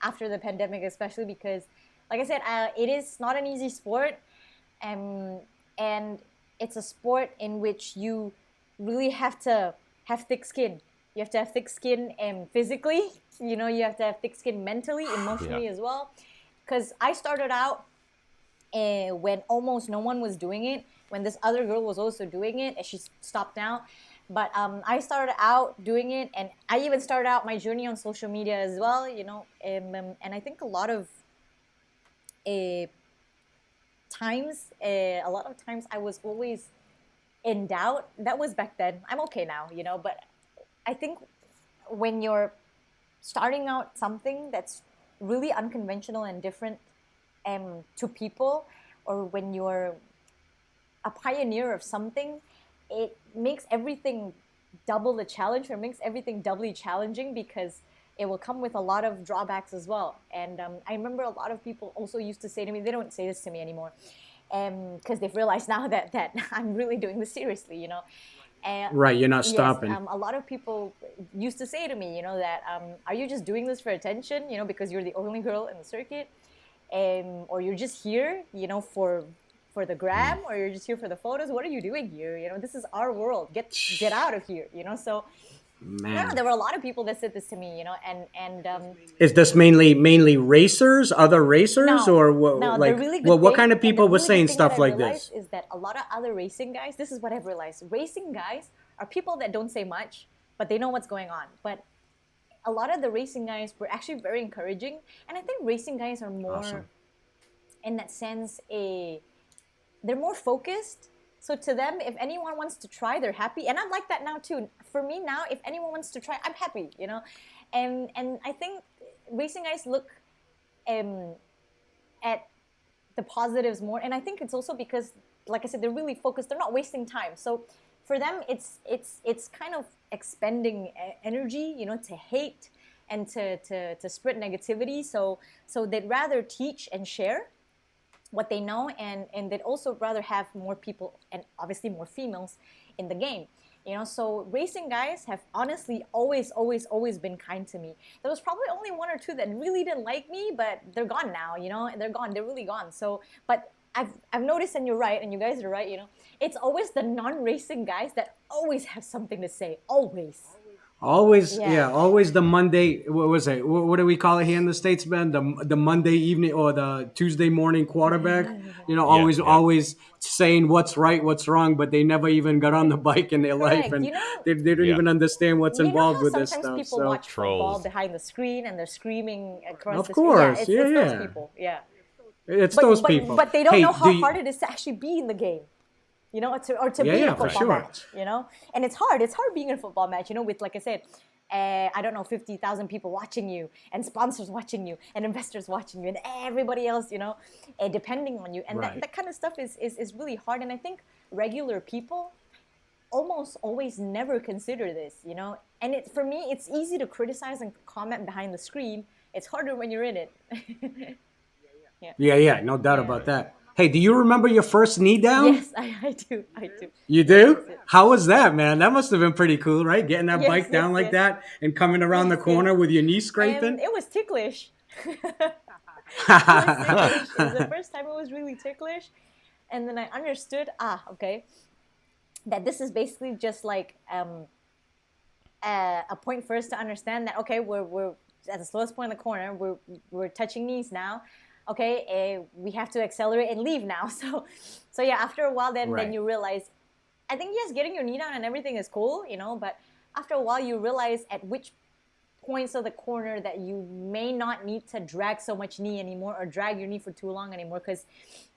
S2: after the pandemic, especially because, like I said, it is not an easy sport, and it's a sport in which you really have to have thick skin. You have to have thick skin physically. You have to have thick skin mentally, emotionally as well. Because I started out when almost no one was doing it, when this other girl was also doing it, and she stopped now. But I started out doing it, and I even started out my journey on social media as well, and I think a lot of times I was always in doubt. That was back then. I'm okay now, but I think when you're starting out something that's really unconventional and different to people, or when you're a pioneer of something, it makes everything double the challenge, or makes everything doubly challenging, because it will come with a lot of drawbacks as well. And I remember a lot of people also used to say to me, they don't say this to me anymore, because they've realized now that I'm really doing this seriously, you know. And
S3: Right, you're not
S2: yes,
S3: stopping.
S2: a lot of people used to say to me, you know, that are you just doing this for attention, you know, because you're the only girl in the circuit, or you're just here, you know, for the gram, or you're just here for the photos. What are you doing here? You know, this is our world. Get out of here, you know. So no,
S3: Man,
S2: there were a lot of people that said this to me, you know, and
S3: is this mainly racers, other racers,
S2: now,
S3: or what,
S2: now the
S3: like
S2: really good
S3: what
S2: thing,
S3: kind of
S2: and the
S3: people were
S2: really good
S3: saying
S2: thing that
S3: stuff
S2: I
S3: like
S2: realized
S3: this?
S2: is that a lot of other racing guys, this is what I've realized, racing guys are people that don't say much, but they know what's going on. But a lot of the racing guys were actually very encouraging, and I think racing guys are more,
S3: Awesome.
S2: in that sense, they're more focused. So to them, if anyone wants to try, they're happy, and I'm like that now too. For me now, if anyone wants to try, I'm happy, you know. And I think racing guys look at the positives more, and I think it's also because, like I said, they're really focused. They're not wasting time. So for them, it's kind of expending energy, you know, to hate and to spread negativity. So they'd rather teach and share what they know, and they'd also rather have more people, and obviously more females in the game, you know. So racing guys have honestly always been kind to me. There was probably only one or two that really didn't like me, but they're gone now, you know. They're gone, they're really gone. So but I've noticed, and you're right, and you guys are right, you know, it's always the non-racing guys that always have something to say, always.
S3: Always,
S2: Yeah.
S3: yeah, always the Monday. What was it? What do we call it here in the states, man? The Monday evening or the Tuesday morning quarterback. You know,
S1: Yeah, yeah.
S3: always saying what's right, what's wrong, but they never even got on the bike in their life,
S2: Correct.
S3: and
S2: You know,
S3: they don't
S1: Yeah.
S3: even understand what's
S2: you know
S3: involved
S2: how
S3: with this
S2: sometimes
S3: stuff.
S2: people
S3: So,
S2: watch football
S1: Trolls.
S2: behind the screen and they're screaming across
S3: of
S2: the screen. Yeah,
S3: course, yeah,
S2: it's those
S3: yeah,
S2: people. Yeah.
S3: it's those
S2: but
S3: people.
S2: but they don't
S3: Hey,
S2: know
S3: do
S2: how
S3: you?
S2: hard it is to actually be in the game, you know, or to
S3: Yeah,
S2: be in a
S3: yeah, for
S2: football
S3: sure.
S2: match, you know. And it's hard being in a football match, you know, with, like I said, I don't know, 50,000 people watching you, and sponsors watching you, and investors watching you, and everybody else, you know, depending on you, and
S3: Right.
S2: that kind of stuff is really hard. And I think regular people almost always never consider this, you know. And for me, it's easy to criticize and comment behind the screen. It's harder when you're in it. Yeah.
S3: Yeah, yeah, no doubt
S2: Yeah.
S3: about that. Hey, do you remember your first knee down?
S2: Yes, I do. I do.
S3: You
S2: Yes, yes,
S3: do?
S2: yes.
S3: How was that, man? That must have been pretty cool, right? Getting that
S2: Yes,
S3: bike
S2: yes,
S3: down like
S2: yes.
S3: that and coming around the
S2: Yes, yes.
S3: corner with your knee scraping.
S2: It was ticklish. It was ticklish. It was the first time it was really ticklish. And then I understood, okay, that this is basically just like a point for us to understand that, okay, we're at the slowest point in the corner. We're touching knees now. Okay, we have to accelerate and leave now. So yeah, after a while, then
S3: Right.
S2: you realize, I think, yes, getting your knee down and everything is cool, you know, but after a while you realize at which points of the corner that you may not need to drag so much knee anymore, or drag your knee for too long anymore, because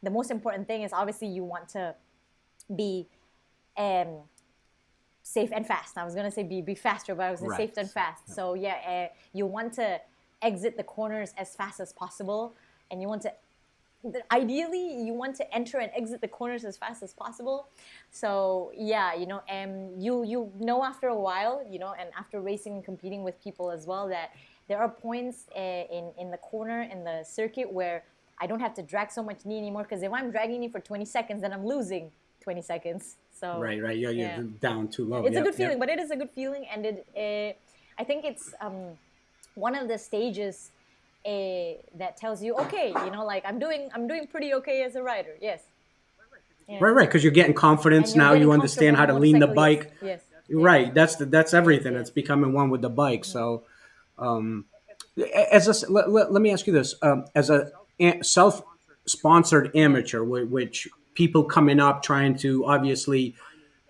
S2: the most important thing is obviously you want to be um, safe and fast. I was gonna say be faster, but I was gonna say
S3: Right.
S2: safe and fast. So yeah, you want to exit the corners as fast as possible, and you want to, ideally you want to enter and exit the corners as fast as possible. So yeah, you know, and you know, after a while, you know, and after racing and competing with people as well, that there are points in the corner in the circuit where I don't have to drag so much knee anymore, because if I'm dragging knee for 20 seconds, then I'm losing 20 seconds. So
S3: Right, right. Yeah,
S2: yeah,
S3: you're down too low.
S2: it's a good
S3: Yep,
S2: feeling,
S3: yep.
S2: but it is a good feeling, and I think it's one of the stages that tells you, okay, you know, like I'm doing pretty okay as a rider. Yes. Yeah.
S3: Right, right. Because you're getting
S2: And
S3: confidence
S2: you're
S3: now.
S2: getting
S3: You
S2: comfortable
S3: understand
S2: on
S3: how
S2: the
S3: to lean the
S2: motorcycle. Yes.
S3: bike.
S2: Yes. Yes.
S3: Right. That's
S2: Yes.
S3: everything.
S2: Yes.
S3: It's becoming one with the bike. So, as let me ask you this: as a self-sponsored amateur, which people coming up trying to obviously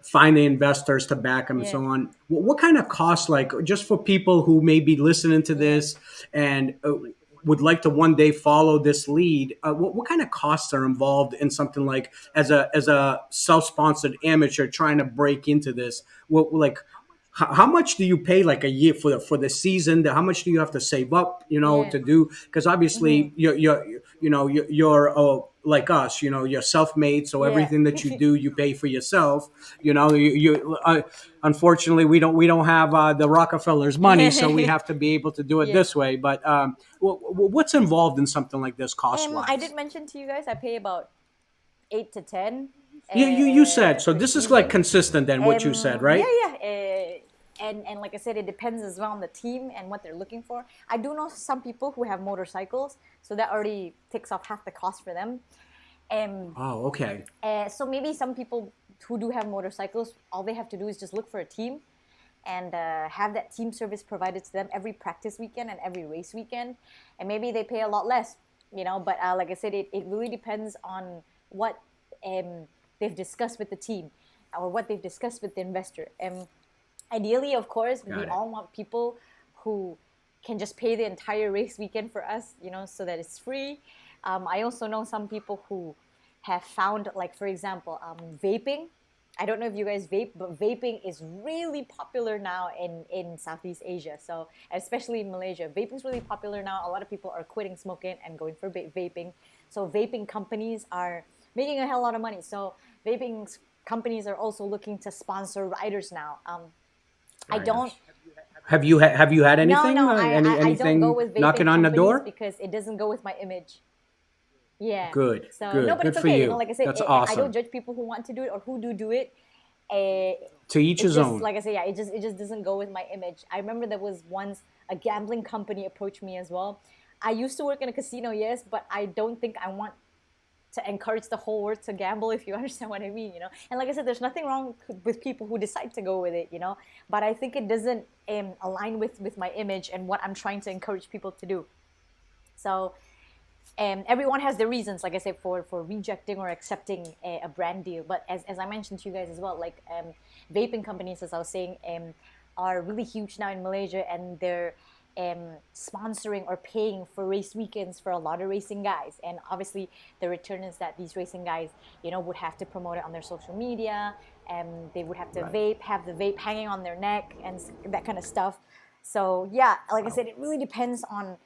S3: find the investors to back them and
S2: Yeah.
S3: so on. What kind of costs, like just for people who may be listening to
S2: Yeah.
S3: this and would like to one day follow this lead? What kind of costs are involved in something like as a self-sponsored amateur trying to break into this? What like how much do you pay like a year for the season? How much do you have to save up,
S2: Yeah.
S3: to do? Because
S2: Mm-hmm.
S3: obviously you're like us, you're self-made, so
S2: Yeah.
S3: everything that you do, you pay for yourself. Unfortunately, we don't have the Rockefellers' money, so we have to be able to do it
S2: Yeah.
S3: this way. But what's involved in something like this
S2: I
S3: cost-wise?
S2: did mention to you guys I pay about 8 to 10
S3: You said so.
S2: per
S3: This is like
S2: season.
S3: consistent than what you said,
S2: Yeah,
S3: right?
S2: yeah. And like I said, it depends as well on the team and what they're looking for. I do know some people who have motorcycles, so that already takes off half the cost for them.
S3: Oh, okay.
S2: So maybe some people who do have motorcycles, all they have to do is just look for a team and have that team service provided to them every practice weekend and every race weekend, and maybe they pay a lot less, But like I said, it really depends on what they've discussed with the team or what they've discussed with the investor. Ideally, of course,
S3: Got
S2: we
S3: it.
S2: all want people who can just pay the entire race weekend for us, so that it's free. I also know some people who have found, like, for example, vaping. I don't know if you guys vape, but vaping is really popular now in Southeast Asia. So, especially in Malaysia, vaping is really popular now. A lot of people are quitting smoking and going for vaping. So, vaping companies are making a hell lot of money. So, vaping companies are also looking to sponsor riders now. I don't.
S3: Have you had
S2: No,
S3: anything?
S2: no, I don't go
S3: Anything
S2: with
S3: knocking
S2: vaping
S3: on the
S2: companies
S3: door?
S2: because it doesn't go with my image. Yeah.
S3: Good,
S2: So no,
S3: good,
S2: but
S3: good
S2: it's
S3: for
S2: okay.
S3: you.
S2: Like I said,
S3: That's
S2: I don't
S3: awesome.
S2: judge people who want to do it or who do it. Uh,
S3: To each
S2: it
S3: his
S2: just,
S3: own.
S2: like I said, yeah, it just doesn't go with my image. I remember there was once a gambling company approached me as well. I used to work in a casino, yes, but I don't think I want to encourage the whole world to gamble, if you understand what I mean. And like I said, there's nothing wrong with people who decide to go with it. But I think it doesn't align with my image and what I'm trying to encourage people to do. So everyone has their reasons, like I said, for rejecting or accepting a brand deal. But as I mentioned to you guys as well, like vaping companies, as I was saying, are really huge now in Malaysia, and they're sponsoring or paying for race weekends for a lot of racing guys. And obviously, the return is that these racing guys, would have to promote it on their social media, and they would have to
S3: Right.
S2: have the vape hanging on their neck and that kind of stuff. So yeah, like I said, it really depends on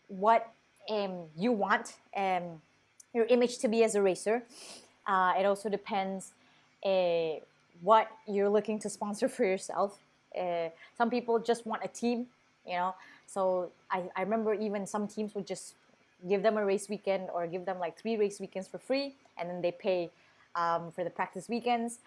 S2: what you want your image to be as a racer. It also depends what you're looking to sponsor for yourself. Some people just want a team, you know. So I remember even some teams would just give them a race weekend or give them like 3 race weekends for free, and then they pay for the practice weekends.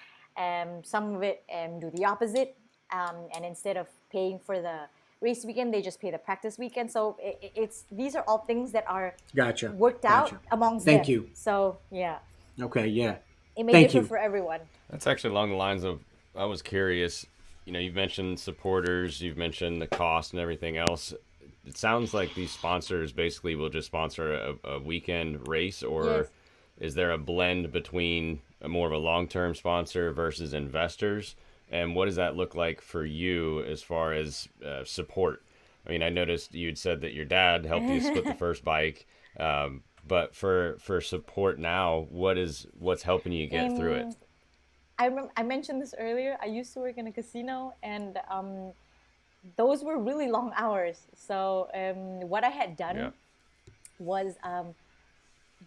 S2: Some of it do the opposite, and instead of paying for the race weekend, they just pay the practice weekend. So it's these are all things that are
S3: Gotcha.
S2: worked out
S3: Gotcha.
S2: amongst
S3: Thank
S2: them.
S3: you.
S2: So yeah,
S3: Okay. Yeah.
S2: it may
S3: Thank
S2: differ
S3: you.
S2: for everyone.
S1: That's actually along the lines of, I was curious, you've mentioned supporters, you've mentioned the cost and everything else. It sounds like these sponsors basically will just sponsor a weekend race,
S2: Yes.
S1: or is there a blend between more of a long-term sponsor versus investors? And what does that look like for you as far as support? I mean, I noticed you'd said that your dad helped you split the first bike, but for support now, what's helping you get through it?
S2: Um, I mentioned this earlier. I used to work in a casino, and those were really long hours. So what I had
S1: Yeah.
S2: done was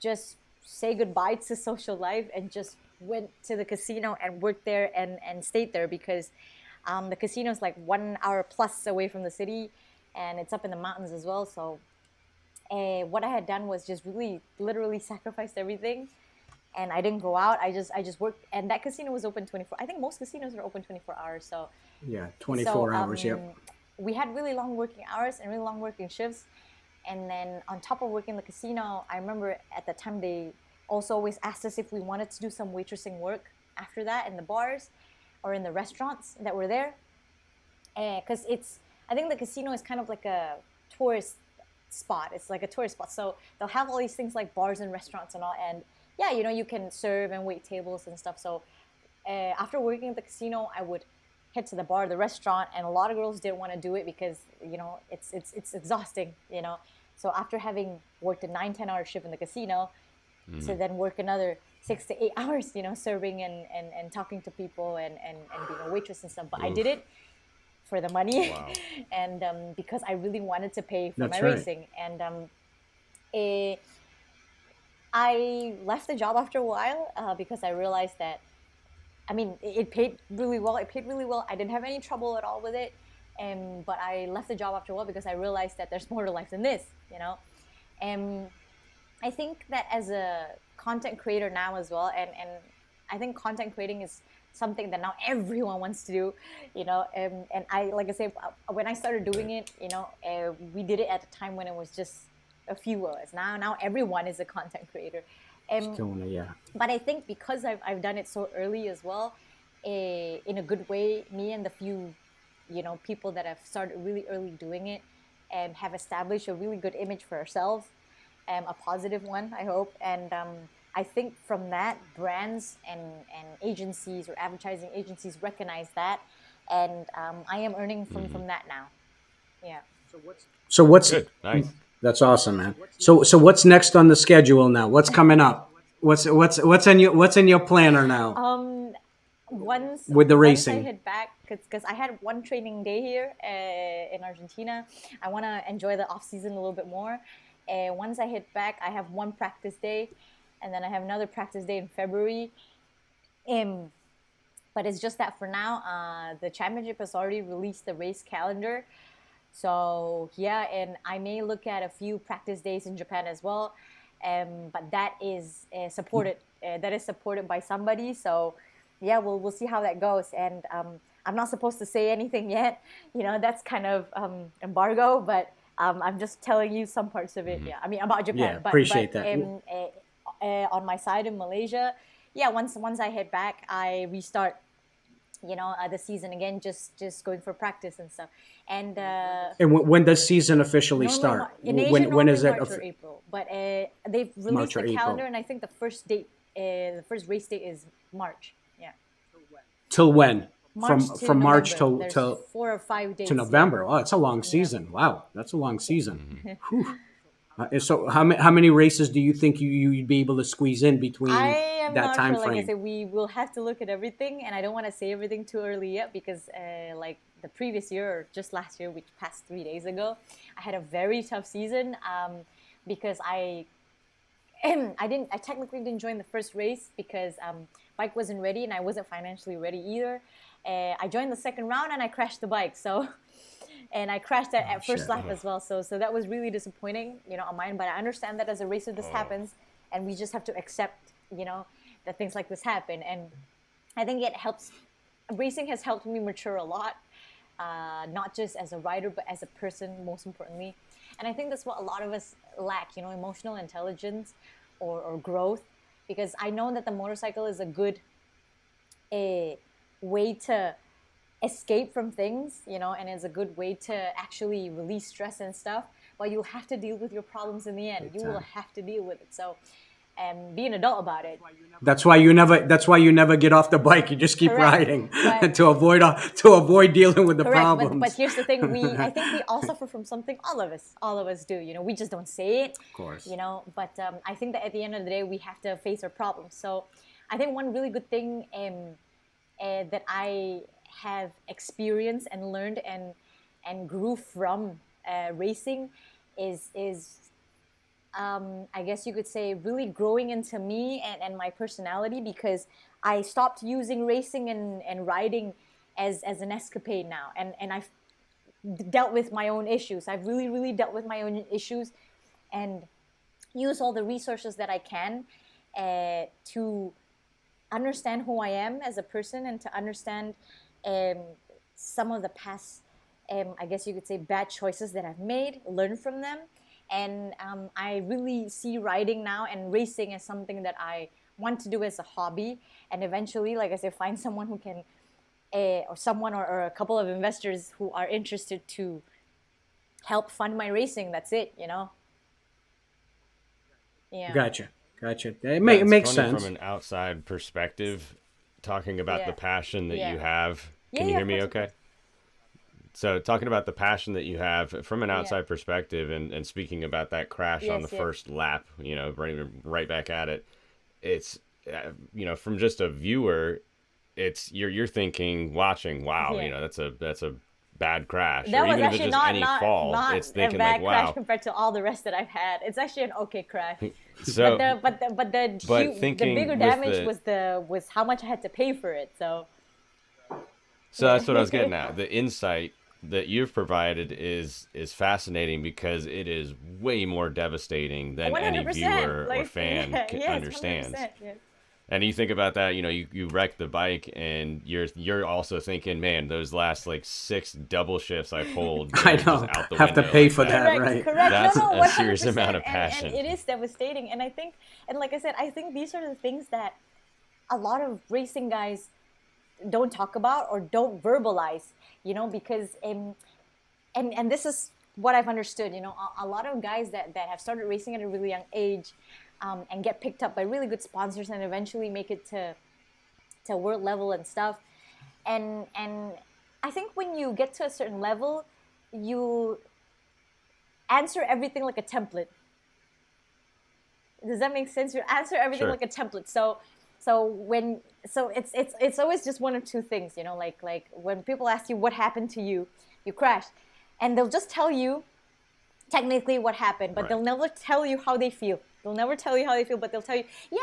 S2: just say goodbye to social life and just went to the casino and worked there and stayed there because the casino is like 1 hour plus away from the city, and it's up in the mountains as well. So what I had done was just really literally sacrificed everything, and I didn't go out. I just worked, and that casino was open 24. I think most casinos are open 24 hours. So
S3: Yeah.
S2: so
S3: 24 hours. Yep.
S2: we had really long working hours and really long working shifts. And then on top of working the casino, I remember at the time they also always asked us if we wanted to do some waitressing work after that in the bars or in the restaurants that were there. Because I think the casino is kind of like a tourist spot. It's like a tourist spot. So they'll have all these things like bars and restaurants and all. And yeah, you can serve and wait tables and stuff. So after working at the casino, I would head to the bar, the restaurant, and a lot of girls didn't want to do it because it's exhausting. So after having worked a 9-10 hour shift in the casino, to then work another 6 to 8 hours, serving and talking to people and being a waitress and stuff. But I did it for the money,
S1: Wow.
S2: and because I really wanted to pay for my
S3: That's right.
S2: racing. And eh, I left the job after a while because I realized that, I mean, it paid really well. It paid really well. I didn't have any trouble at all with it. But I left the job after a while because I realized that there's more to life than this, you know? And I think that as a content creator now as well, and I think content creating is something that now everyone wants to do, you know. And I, like I said, when I started doing it, you know, we did it at a time when it was just a few of us. Now everyone is a content creator.
S3: Yeah.
S2: But I think because I've done it so early as well, in a good way, me and the few, you know, people that have started really early doing it and have established a really good image for ourselves, a positive one, I hope. And I think from that, brands and agencies or advertising agencies recognize that, and I am earning from that now. Yeah.
S3: So what's
S1: Good. Nice.
S3: That's awesome, man. So what's next on the schedule now? What's coming up? What's in your planner now
S2: Once
S3: with the
S2: once I
S3: racing?
S2: head back, because I had one training day here in Argentina, I want to enjoy the off season a little bit more. Once I hit back, I have one practice day, and then I have another practice day in February. Um, but it's just that for now, the championship has already released the race calendar. So yeah, and I may look at a few practice days in Japan as well. But that is supported. That is supported by somebody. So yeah, we'll see how that goes. And I'm not supposed to say anything yet. You know, that's kind of embargo. But I'm just telling you some parts of it. Yeah, I mean about Japan.
S3: Yeah, appreciate that.
S2: On my side in Malaysia, yeah. Once I head back, I restart, you know, the season again, just going for practice and stuff. And
S3: And when does season officially
S2: normally
S3: start?
S2: in Asia,
S3: When
S2: normally
S3: is it?
S2: March or April, but they've released
S3: March or
S2: the calendar,
S3: April.
S2: and I think the first race date is March. Yeah,
S3: Till when?
S2: March to
S3: From March
S2: November. There's
S3: till
S2: 4 or 5 days.
S3: to November. Oh, it's a long season. Wow, that's a long season. Whew. So how many races do you think you'd be able to squeeze in
S2: I
S3: between
S2: am
S3: that
S2: not
S3: time
S2: sure. Like I
S3: frame?
S2: said, we will have to look at everything, and I don't want to say everything too early yet because, like the previous year or just last year, which passed 3 days ago, I had a very tough season because I technically didn't join the first race because bike wasn't ready and I wasn't financially ready either. I joined the second round and I crashed the bike. So, and I crashed at first
S3: Shit.
S2: lap as well. So that was really disappointing, you know, on mine. But I understand that as a racer, this happens, and we just have to accept, you know, that things like this happen. And I think it helps. Racing has helped me mature a lot, not just as a rider, but as a person, most importantly. And I think that's what a lot of us lack, you know, emotional intelligence or growth. Because I know that the motorcycle is a good way to escape from things, you know, and it's a good way to actually release stress and stuff. But you'll have to deal with your problems in the end. You will have to deal with it. So, be an adult about it.
S3: That's why you never. That's why you never get off the bike. You just keep
S2: Correct.
S3: riding
S2: But-
S3: to avoid dealing with the
S2: Correct,
S3: problems.
S2: but here's the thing: I think we all suffer from something. All of us do. You know, we just don't say it.
S3: Of course.
S2: You know, but I think that at the end of the day, we have to face our problems. So, I think one really good thing that I have experienced and learned and grew from racing is I guess you could say really growing into me and my personality, because I stopped using racing and riding as an escapade now, and I've dealt with my own issues. I've really dealt with my own issues and use all the resources that I can to understand who I am as a person and to understand some of the past, I guess you could say, bad choices that I've made, learn from them. And I really see riding now and racing as something that I want to do as a hobby. And eventually, like I said, find someone who can, or someone or a couple of investors who are interested to help fund my racing. That's it, you know? Yeah.
S3: Gotcha. It
S1: It's
S3: makes
S1: funny
S3: sense.
S1: from an outside perspective, talking about
S2: Yeah.
S1: the passion that
S2: Yeah.
S1: you have. Can
S2: Yeah,
S1: you hear
S2: of
S1: me
S2: course,
S1: okay? So talking about the passion that you have from an
S2: Yeah.
S1: outside perspective, and speaking about that crash on
S2: Yes,
S1: the
S2: yes.
S1: first lap, you know, right back at it. It's you know, from just a viewer, it's you're thinking, watching, wow,
S2: Yeah.
S1: you know, that's a bad crash,
S2: That
S1: or
S2: was
S1: even if it's
S2: actually
S1: just any
S2: not
S1: fall,
S2: not
S1: it's
S2: a
S1: thinking like,
S2: bad crash
S1: wow.
S2: compared to all the rest that I've had. It's actually an okay crash.
S1: So, but
S2: The bigger
S1: thinking with
S2: damage was how much I had to pay for it. So
S1: so
S2: yeah.
S1: that's what I was getting at. The insight that you've provided is fascinating because it is way more devastating than any
S2: 100%.
S1: viewer or
S2: Like
S1: fan
S2: yes,
S1: understands.
S2: 100%. Yes.
S1: And you think about that, you wreck the bike, and you're also thinking, man, those last like 6 double shifts I pulled,
S3: I
S1: just
S3: know.
S1: out the
S3: Have to
S1: window
S3: pay
S1: like
S3: for
S1: that.
S3: that,
S2: Correct,
S3: right?
S2: correct. No,
S1: That's
S2: no,
S1: a
S2: one hundred
S1: serious amount
S2: percent,
S1: of
S2: and
S1: passion.
S2: it is devastating. And I think, and like I said, I think these are the things that a lot of racing guys don't talk about or don't verbalize. Because and this is what I've understood. A lot of guys that have started racing at a really young age, and get picked up by really good sponsors and eventually make it to world level and stuff. And I think when you get to a certain level, you answer everything like a template. Does that make sense? You answer everything
S1: Sure.
S2: like a template. So it's always just one or two things, like when people ask you what happened to you, you crashed, and they'll just tell you technically what happened, but
S1: Right.
S2: they'll never tell you how they feel. They'll never tell you how they feel, but they'll tell you, yeah,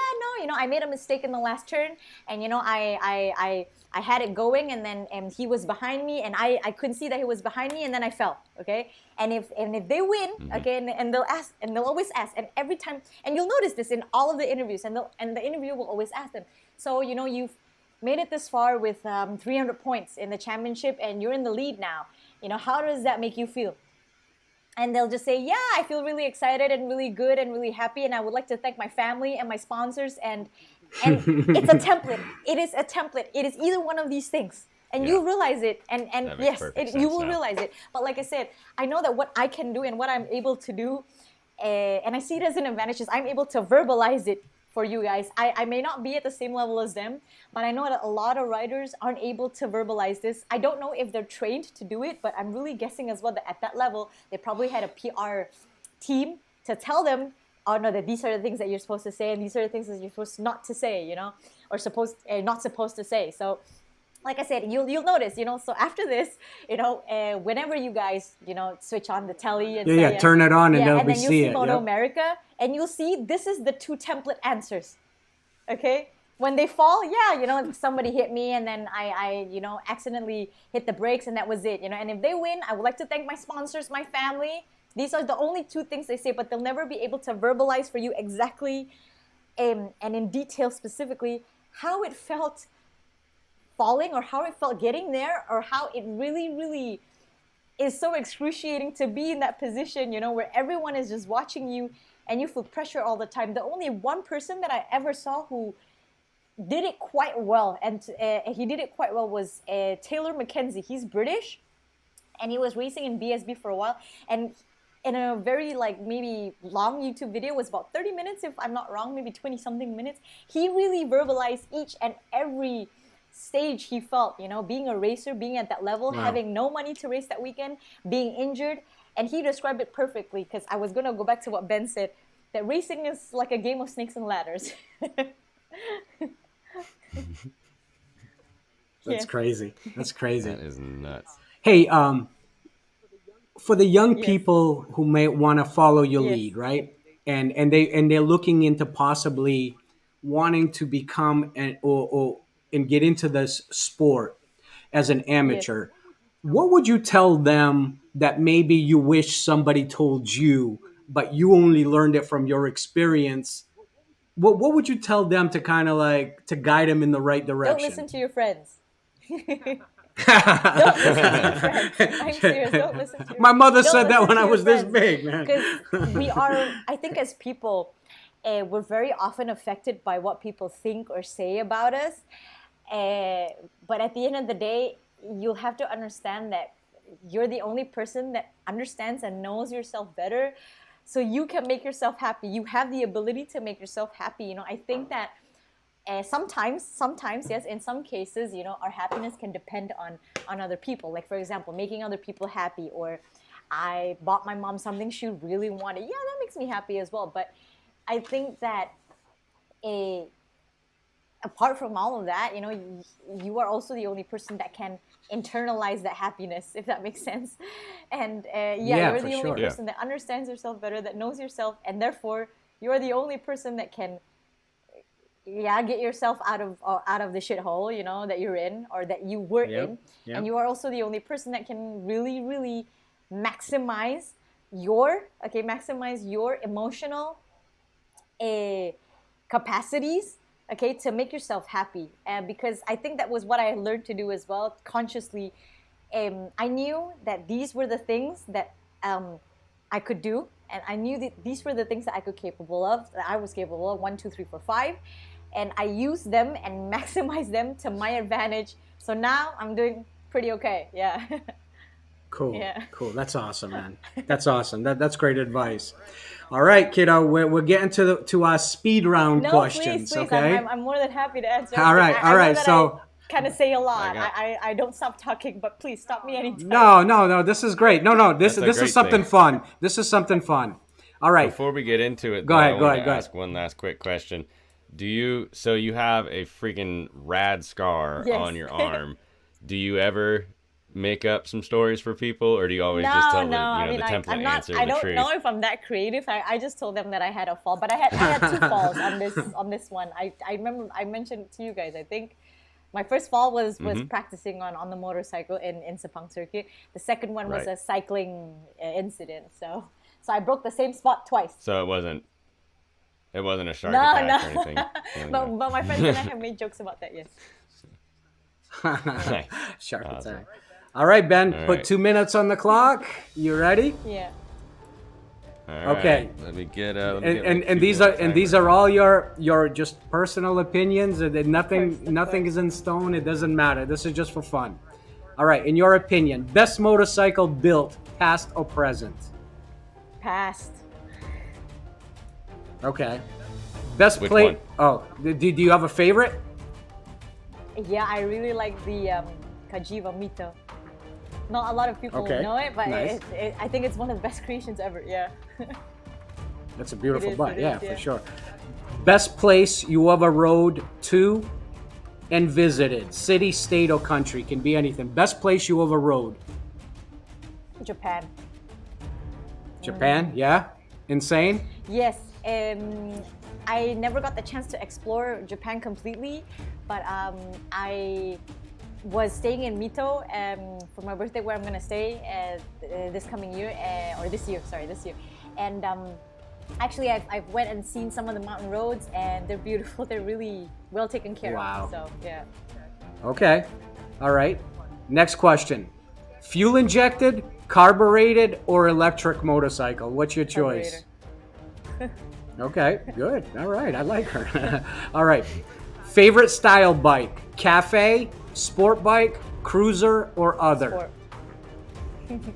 S2: no, I made a mistake in the last turn, and I had it going, and then he was behind me, and I couldn't see that he was behind me, and then I fell. Okay, and if they win, okay, and they'll ask, and they'll always ask, and every time, and you'll notice this in all of the interviews, and the interviewer will always ask them, so you've made it this far with 300 points in the championship, and you're in the lead now. How does that make you feel? And they'll just say, yeah, I feel really excited and really good and really happy, and I would like to thank my family and my sponsors, and it's a template. It is a template. It is either one of these things, and
S1: Yeah.
S2: you'll realize it, and
S1: That makes
S2: yes,
S1: perfect
S2: you
S1: sense
S2: will
S1: now.
S2: realize it. But like I said, I know that what I can do and what I'm able to do, and I see it as an advantage, is I'm able to verbalize it for you guys. I may not be at the same level as them, but I know that a lot of riders aren't able to verbalize this. I don't know if they're trained to do it, but I'm really guessing as well that at that level, they probably had a PR team to tell them, oh no, that these are the things that you're supposed to say, and these are the things that you're supposed not to say, or not supposed to say. So like I said, you'll notice, so after this, whenever you guys, switch on the telly and
S3: Yeah,
S2: say,
S3: turn it on and
S2: yeah,
S3: they'll
S2: and
S3: be
S2: then you'll
S3: see
S2: see
S3: it.
S2: Moto
S3: Yep.
S2: America, and you'll see this is the 2 template answers. Okay, when they fall, yeah, somebody hit me, and then I accidentally hit the brakes, and that was it. And if they win, I would like to thank my sponsors, my family. These are the only 2 things they say, but they'll never be able to verbalize for you exactly, and in detail specifically how it felt falling, or how it felt getting there, or how it really, really is so excruciating to be in that position, where everyone is just watching you and you feel pressure all the time. The only one person that I ever saw who did it quite well, and he did it quite well, was Taylor McKenzie. He's British, and he was racing in BSB for a while, and in a very maybe long YouTube video, was about 30 minutes if I'm not wrong, maybe 20 something minutes, he really verbalized each and every stage he felt, being a racer, being at that level,
S3: Wow.
S2: having no money to race that weekend, being injured, and he described it perfectly, because I was going to go back to what Ben said, that racing is like a game of snakes and ladders.
S3: That's
S2: Yeah.
S3: crazy. That's crazy.
S1: That is nuts.
S3: Hey, for the young
S2: Yes.
S3: people who may want to follow your
S2: Yes.
S3: lead, right? And they're looking into possibly wanting to become and get into this sport as an
S2: Yes.
S3: amateur. What would you tell them that maybe you wish somebody told you, but you only learned it from your experience? What would you tell them to kind of to guide them in the right
S2: Don't
S3: direction?
S2: listen to your friends. Don't listen to your friends. I'm serious. Don't listen to your
S3: My mother
S2: don't
S3: said that
S2: listen
S3: when
S2: to
S3: I
S2: your
S3: was this
S2: friends.
S3: big, man.
S2: Because I think as people, we're very often affected by what people think or say about us. But at the end of the day, you'll have to understand that you're the only person that understands and knows yourself better. So you can make yourself happy. You have the ability to make yourself happy. I think that sometimes, yes, in some cases, our happiness can depend on other people. Like, for example, making other people happy, or I bought my mom something she really wanted. Yeah, that makes me happy as well. But I think that apart from all of that, you are also the only person that can internalize that happiness, if that makes sense. And you're the only person that understands yourself better, that knows yourself, and therefore you're the only person that can get yourself out of the shithole, you know, that you're in or that you were in. And you are also the only person that can really, really maximize your emotional capacities, okay, to make yourself happy. Because I think that was what I learned to do as well, consciously. I knew that these were the things that I could do, and I knew that these were the things that I was capable of, 1, 2, 3, 4, 5, and I used them and maximized them to my advantage. So now I'm doing pretty okay. Yeah.
S3: Cool. Yeah. Cool. That's awesome, man. That's awesome. That's great advice. All right, kiddo, we're getting to our speed round questions.
S2: Please.
S3: Okay.
S2: I'm more than happy to answer.
S3: All right. All right. So
S2: kind of say a lot. I don't stop talking, but please stop me anytime.
S3: No. This is great. No. This is something fun. This is something fun. All right.
S1: Before we get into it,
S3: go ahead.
S1: Ask one last quick question. So you have a freaking rad scar on your arm. Do you ever make up some stories for people, or do you always just tell the template answer?
S2: I don't know if I'm that creative. I just told them that I had a fall, but I had 2 falls on this one. I remember I mentioned to you guys, I think my first fall was practicing on the motorcycle in Sepang circuit. The second one was a cycling incident. So I broke the same spot twice.
S1: So it wasn't a shark attack or anything.
S2: But my friends and I have made jokes about that. Yes.
S3: Shark attack. All right, Ben. Put 2 minutes on the clock. You ready?
S2: Yeah.
S1: All okay. Right. Let me get
S3: and these are all your just personal opinions. And nothing is in stone. It doesn't matter. This is just for fun. All right. In your opinion, best motorcycle built, past or present?
S2: Past.
S3: Okay. Best plate. Oh, do you have a favorite?
S2: Yeah, I really like the Kajiva Mito. Not a lot of people know it, but nice. I think it's one of the best creations ever. Yeah.
S3: That's a beautiful bike. For sure. Best place you ever rode to and visited, city, state, or country, can be anything. Best place you ever rode?
S2: Japan.
S3: Japan, yeah? Insane?
S2: Yes. I never got the chance to explore Japan completely, but I was staying in Mito for my birthday, where I'm going to stay this coming year, this year. And actually, I've went and seen some of the mountain roads, and they're beautiful. They're really well taken care of. So, yeah. Okay.
S3: All right. Next question. Fuel injected, carbureted, or electric motorcycle? What's your choice? Okay, good. All right, I like her. All right. Favorite style bike? Cafe, sport bike, cruiser, or other?
S2: Sport.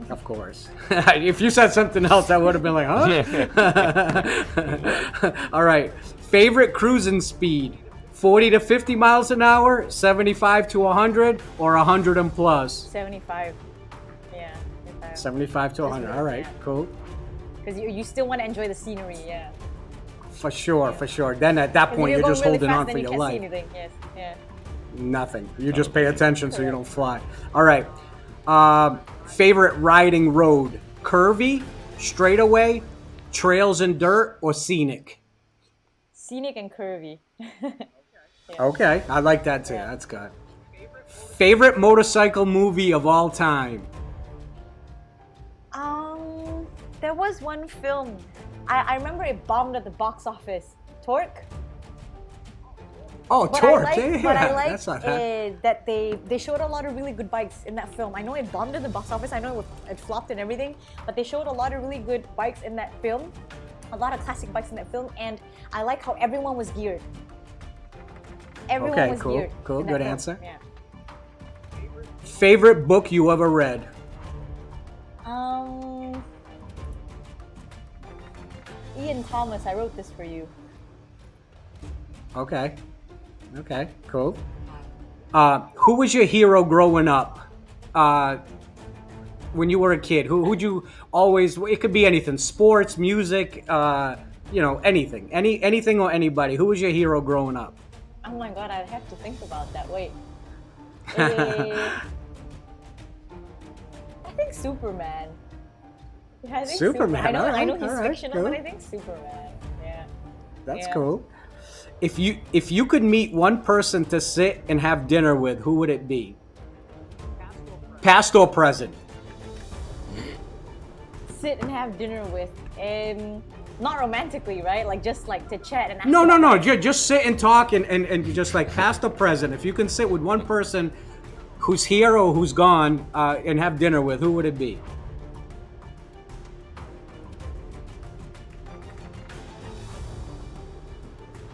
S3: Of course. If you said something else, I would have been like, huh? All right. Favorite cruising speed? 40 to 50 miles an hour, 75 to 100, or 100 and plus?
S2: 75. Yeah.
S3: 75 to 100. All right, cool.
S2: Because you still want to enjoy the scenery, yeah.
S3: For sure. Then at that point, you're just
S2: really
S3: holding
S2: fast,
S3: on for
S2: you
S3: your
S2: can't
S3: life.
S2: See anything. Yes, yeah.
S3: Nothing. You just pay attention so you don't fly. All right. Favorite riding road? Curvy, straightaway, trails and dirt, or scenic?
S2: Scenic and curvy.
S3: Okay, I like that too. That's good. Favorite motorcycle movie of all time?
S2: There was one film. I remember it bombed at the box office. Torque.
S3: Oh, Torque.
S2: But I like that they showed a lot of really good bikes in that film. I know it bombed at the box office. I know it flopped and everything, but they showed a lot of really good bikes in that film. A lot of classic bikes in that film, and I like how everyone was geared. Everyone was geared.
S3: Cool. Good answer.
S2: Yeah.
S3: Favorite book you ever read?
S2: Ian Thomas, I wrote this for you.
S3: Okay, cool. Who was your hero growing up? When you were a kid, who'd you always? It could be anything: sports, music, anything, anything or anybody. Who was your hero growing up?
S2: Oh my God, I'd have to think about that. Wait. think Superman. Yeah, I think
S3: Superman.
S2: I know he's
S3: all right,
S2: fictional,
S3: cool.
S2: but I think Superman. Yeah.
S3: That's
S2: Yeah.
S3: cool. If you could meet one person to sit and have dinner with, who would it be? Past or present?
S2: Sit and have dinner with. Not romantically, right? Like just like to chat and ask
S3: No.
S2: about life.
S3: Just sit and talk and just like past or present. If you can sit with one person who's here or who's gone and have dinner with, who would it be?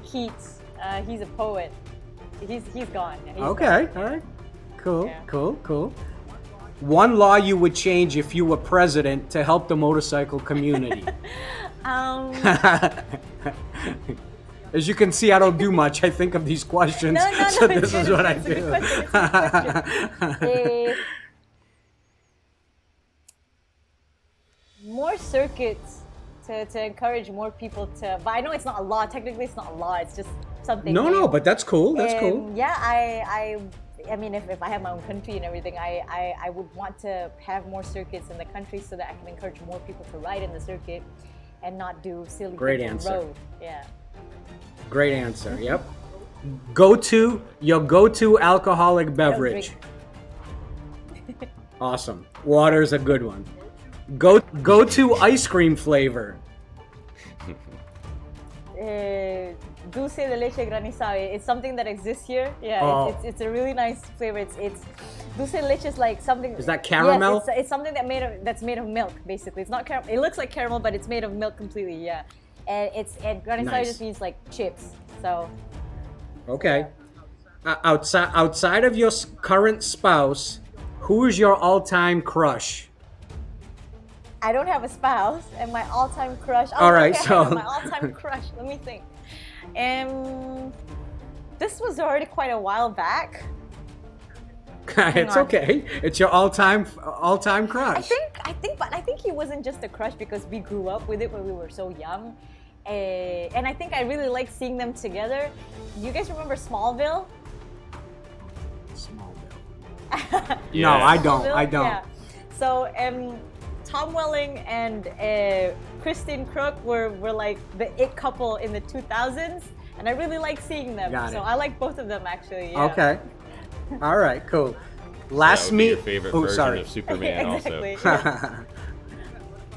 S2: Keats. He's a poet. He's gone. Yeah, he's
S3: Okay,
S2: gone.
S3: all right. Cool,
S2: Yeah.
S3: cool. One law you would change if you were president to help the motorcycle community. As you can see, I don't do much. I think of these questions,
S2: No,
S3: so
S2: it's
S3: this is
S2: good,
S3: what I
S2: it's a good
S3: do.
S2: question, it's a good question. More circuits to encourage more people to. But I know it's not a law. Technically, it's not a law. It's just something.
S3: No, but that's cool. That's cool.
S2: Yeah, I mean, if I have my own country and everything, I would want to have more circuits in the country so that I can encourage more people to ride in the circuit and not do silly
S3: Great
S2: things
S3: answer.
S2: on the road. Yeah.
S3: Great answer. Yep. Your go-to alcoholic beverage. Awesome. Water's a good one. Go to ice cream flavor.
S2: Dulce de leche granizado. It's something that exists here. Yeah,
S3: Oh.
S2: it's a really nice flavor. It's dulce de leche is like something.
S3: Is that caramel?
S2: Yes, it's something that's made of milk. Basically, it's not caramel. It looks like caramel, but it's made of milk completely. Yeah, and granizado
S3: Nice.
S2: just means like chips. So
S3: Okay. Outside of your current spouse, who is your all-time crush?
S2: I don't have a spouse, and my all-time crush.
S3: All right,
S2: okay,
S3: so-
S2: my all-time crush. Let me think. This was already quite a while back.
S3: It's
S2: on.
S3: okay. It's your all-time crush.
S2: I think he wasn't just a crush because we grew up with it when we were so young, and I think I really like seeing them together. You guys remember Smallville?
S3: No, I don't.
S2: Smallville?
S3: I don't.
S2: Yeah. So Tom Welling and Kristen Crook were like the it couple in the 2000s, and I really like seeing them.
S3: Got
S2: So
S3: it.
S2: I like both of them actually. Yeah.
S3: Okay. All right. Cool.
S1: That
S3: Last
S1: would be
S3: meet.
S1: your favorite
S3: Oh,
S1: version
S3: sorry.
S1: of Superman
S2: Exactly.
S1: also.
S2: Yeah.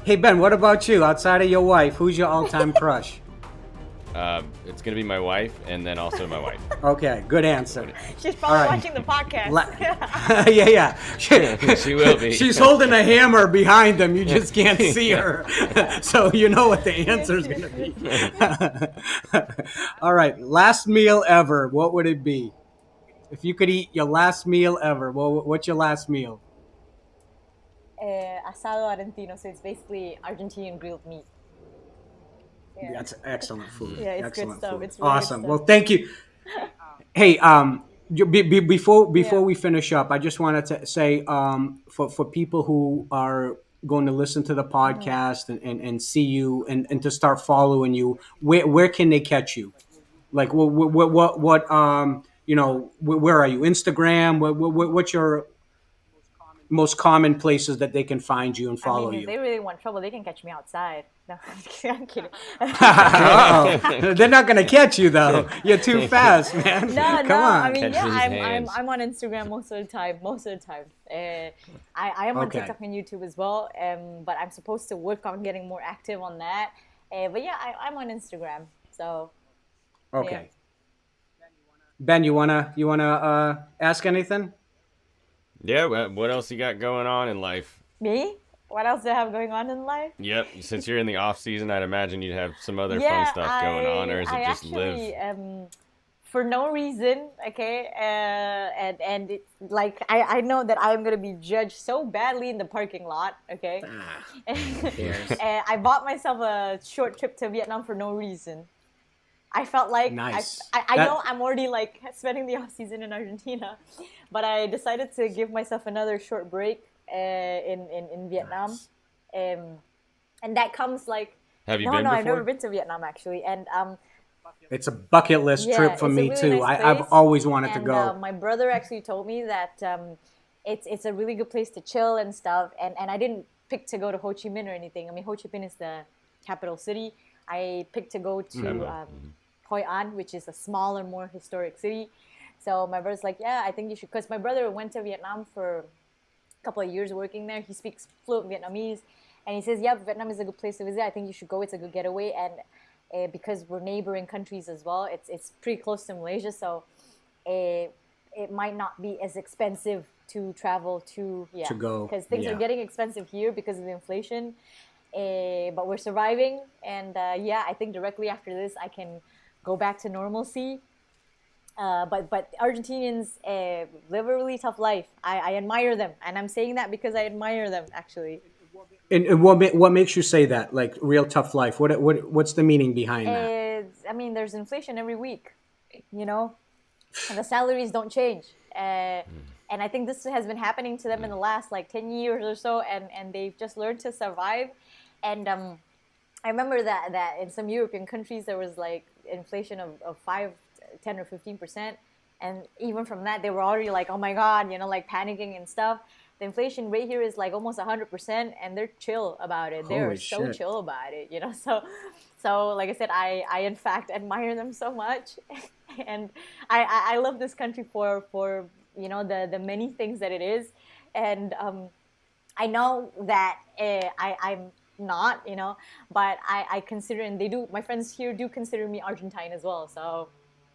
S3: Hey Ben, what about you? Outside of your wife, who's your all-time crush?
S1: It's going to be my wife and then also my wife.
S3: Okay, good answer.
S2: She's probably
S3: All right.
S2: watching the podcast.
S3: Yeah.
S1: She will be.
S3: She's holding a hammer behind them. You just can't see her. So you know what the answer's going to be. All right. Last meal ever. What would it be? If you could eat your last meal ever, what's your last meal?
S2: Asado argentino, so it's basically Argentinian grilled meat. Yeah.
S3: That's excellent food.
S2: Yeah, it's good
S3: excellent
S2: stuff.
S3: food.
S2: It's really good
S3: awesome.
S2: stuff.
S3: Well, thank you. Hey, before
S2: Yeah.
S3: we finish up, I just wanted to say for people who are going to listen to the podcast and see you and to start following you, where can they catch you? Like what where are you? Instagram? What's your most common places that they can find you and follow
S2: I mean, if
S3: you?
S2: they really want trouble, they can catch me outside. No, I'm kidding.
S3: Uh-oh. They're not gonna catch you though. You're too fast, man.
S2: No,
S3: Come on.
S2: I mean,
S1: Catch
S2: yeah,
S1: these hands.
S2: I'm on Instagram most of the time. I am on
S3: Okay.
S2: TikTok and YouTube as well. But I'm supposed to work on getting more active on that. But yeah, I'm on Instagram. So
S3: Okay. Ben, you wanna ask anything?
S1: Yeah, what else you got going on in life?
S2: me, what else do I have going on in life?
S1: Yep, since you're in the off season, I'd imagine you'd have some other
S2: Yeah,
S1: fun stuff going on, or is it
S2: I
S1: just
S2: actually,
S1: live?
S2: For no reason, okay, and it's like I know that I'm gonna be judged so badly in the parking lot, okay. I bought myself a short trip to Vietnam for no reason. I felt like
S3: Nice.
S2: I
S3: That-
S2: know I'm already like spending the off season in Argentina, but I decided to give myself another short break in Vietnam, and that comes like
S1: Have you
S2: no,
S1: been
S2: no,
S1: before?
S2: I've never been to Vietnam actually, and
S3: It's a bucket list
S2: yeah,
S3: trip for
S2: it's a
S3: me
S2: really
S3: too.
S2: nice
S3: I've
S2: place.
S3: always wanted to
S2: And,
S3: go.
S2: my brother actually told me that it's a really good place to chill and stuff. And I didn't pick to go to Ho Chi Minh or anything. I mean, Ho Chi Minh is the capital city. I picked to go to Hoi An, which is a smaller, more historic city. So my brother's like, yeah, I think you should, because my brother went to Vietnam for a couple of years working there. He speaks fluent Vietnamese, and he says, yeah, Vietnam is a good place to visit. I think you should go. It's a good getaway, and because we're neighboring countries as well, it's pretty close to Malaysia, so it might not be as expensive to travel to
S3: go,
S2: because things are getting expensive here because of the inflation. But we're surviving, and I think directly after this I can go back to normalcy. But Argentinians live a really tough life. I admire them, and I'm saying that because I admire them actually.
S3: And what makes you say that? Like real tough life? What's the meaning behind that?
S2: I mean, there's inflation every week, you know, and the salaries don't change. And I think this has been happening to them in the last like 10 years or so, and they've just learned to survive. And I remember that in some European countries there was like inflation of 5, 10 or 15%, and even from that they were already like, oh my god, you know, like panicking and stuff. The inflation rate here is like almost 100%, and they're chill about it. They're so chill about it, you know. So like I said, I in fact admire them so much, and I love this country for you know the many things that it is, and I know that I'm not, you know, but I consider, and they do, my friends here do consider me Argentine as well. So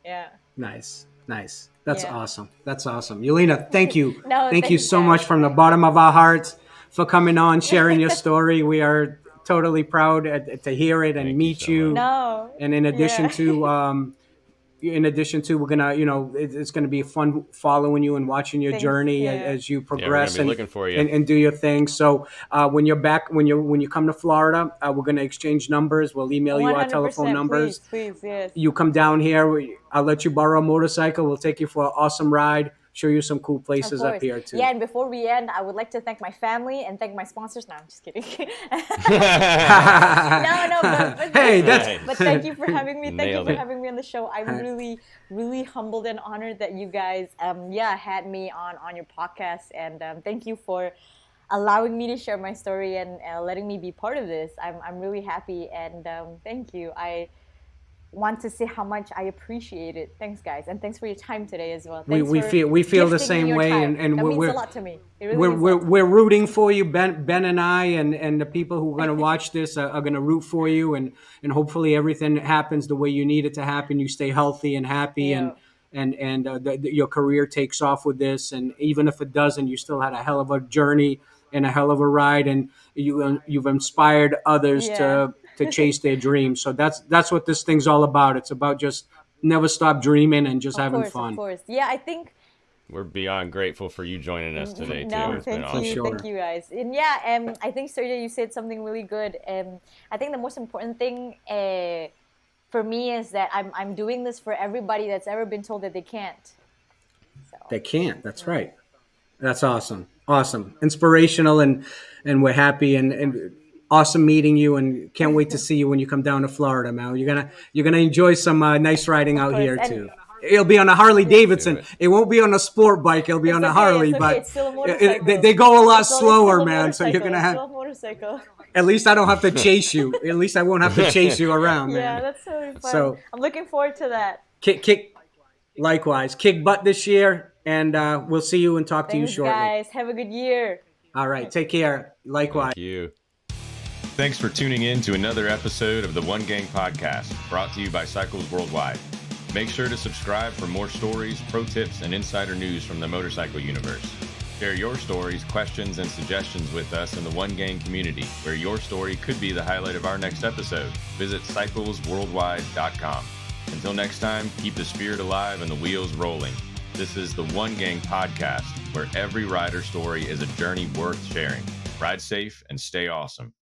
S2: yeah.
S3: Nice. That's awesome. Yulina, thank you.
S2: No,
S3: thank you so much from the bottom of our hearts for coming on, sharing your story. We are totally proud to hear it and meet you.
S2: No.
S3: And in addition to, we're gonna, you know, it's gonna be fun following you and watching your journey as you progress
S1: and looking for you.
S3: And do your thing. So when you're back, when you come to Florida, we're gonna exchange numbers. We'll email you our telephone numbers.
S2: Please, yes.
S3: You come down here, I'll let you borrow a motorcycle. We'll take you for an awesome ride. Show you some cool places up here too.
S2: Yeah, and before we end, I would like to thank my family and thank my sponsors. No, I'm just kidding. But thank you for having me. Thank you for having me on the show. I'm really, really humbled and honored that you guys, had me on your podcast, and thank you for allowing me to share my story and letting me be part of this. I'm really happy, and thank you. I want to say how much I appreciate it. Thanks, guys, and thanks for your time today as well.
S3: We feel the same way, and
S2: that means a lot to me.
S3: We're rooting for you, Ben and I, and the people who are going to watch this are going to root for you, and hopefully everything happens the way you need it to happen. You stay healthy and happy, and your career takes off with this. And even if it doesn't, you still had a hell of a journey and a hell of a ride, and you've inspired others to chase their dreams. So that's what this thing's all about. It's about just never stop dreaming and just having fun.
S2: Of course. Yeah, I think
S1: we're beyond grateful for you joining us today too.
S2: No, thank you guys. And I think Sergio, you said something really good. I think the most important thing for me is that I'm doing this for everybody that's ever been told that they can't. So.
S3: They can't. That's right. That's awesome. Inspirational, and we're happy and awesome meeting you, and can't wait to see you when you come down to Florida, man. You're gonna enjoy some nice riding out here too. It'll be on a Harley Davidson. It won't be on a sport bike. It'll be on a Harley, but they go a lot slower, man. So you're gonna have.
S2: Still a motorcycle.
S3: At least I don't have to chase you. At least I won't have to chase you around, man.
S2: Yeah, that's totally fun. So I'm looking forward to that.
S3: Likewise, kick butt this year, and we'll see you and talk to you shortly.
S2: Guys, have a good year.
S3: All right, take care. Likewise.
S1: Thank you. Thanks for tuning in to another episode of the One Gang Podcast, brought to you by Cycles Worldwide. Make sure to subscribe for more stories, pro tips, and insider news from the motorcycle universe. Share your stories, questions, and suggestions with us in the One Gang community, where your story could be the highlight of our next episode. Visit cyclesworldwide.com. Until next time, keep the spirit alive and the wheels rolling. This is the One Gang Podcast, where every rider story is a journey worth sharing. Ride safe and stay awesome.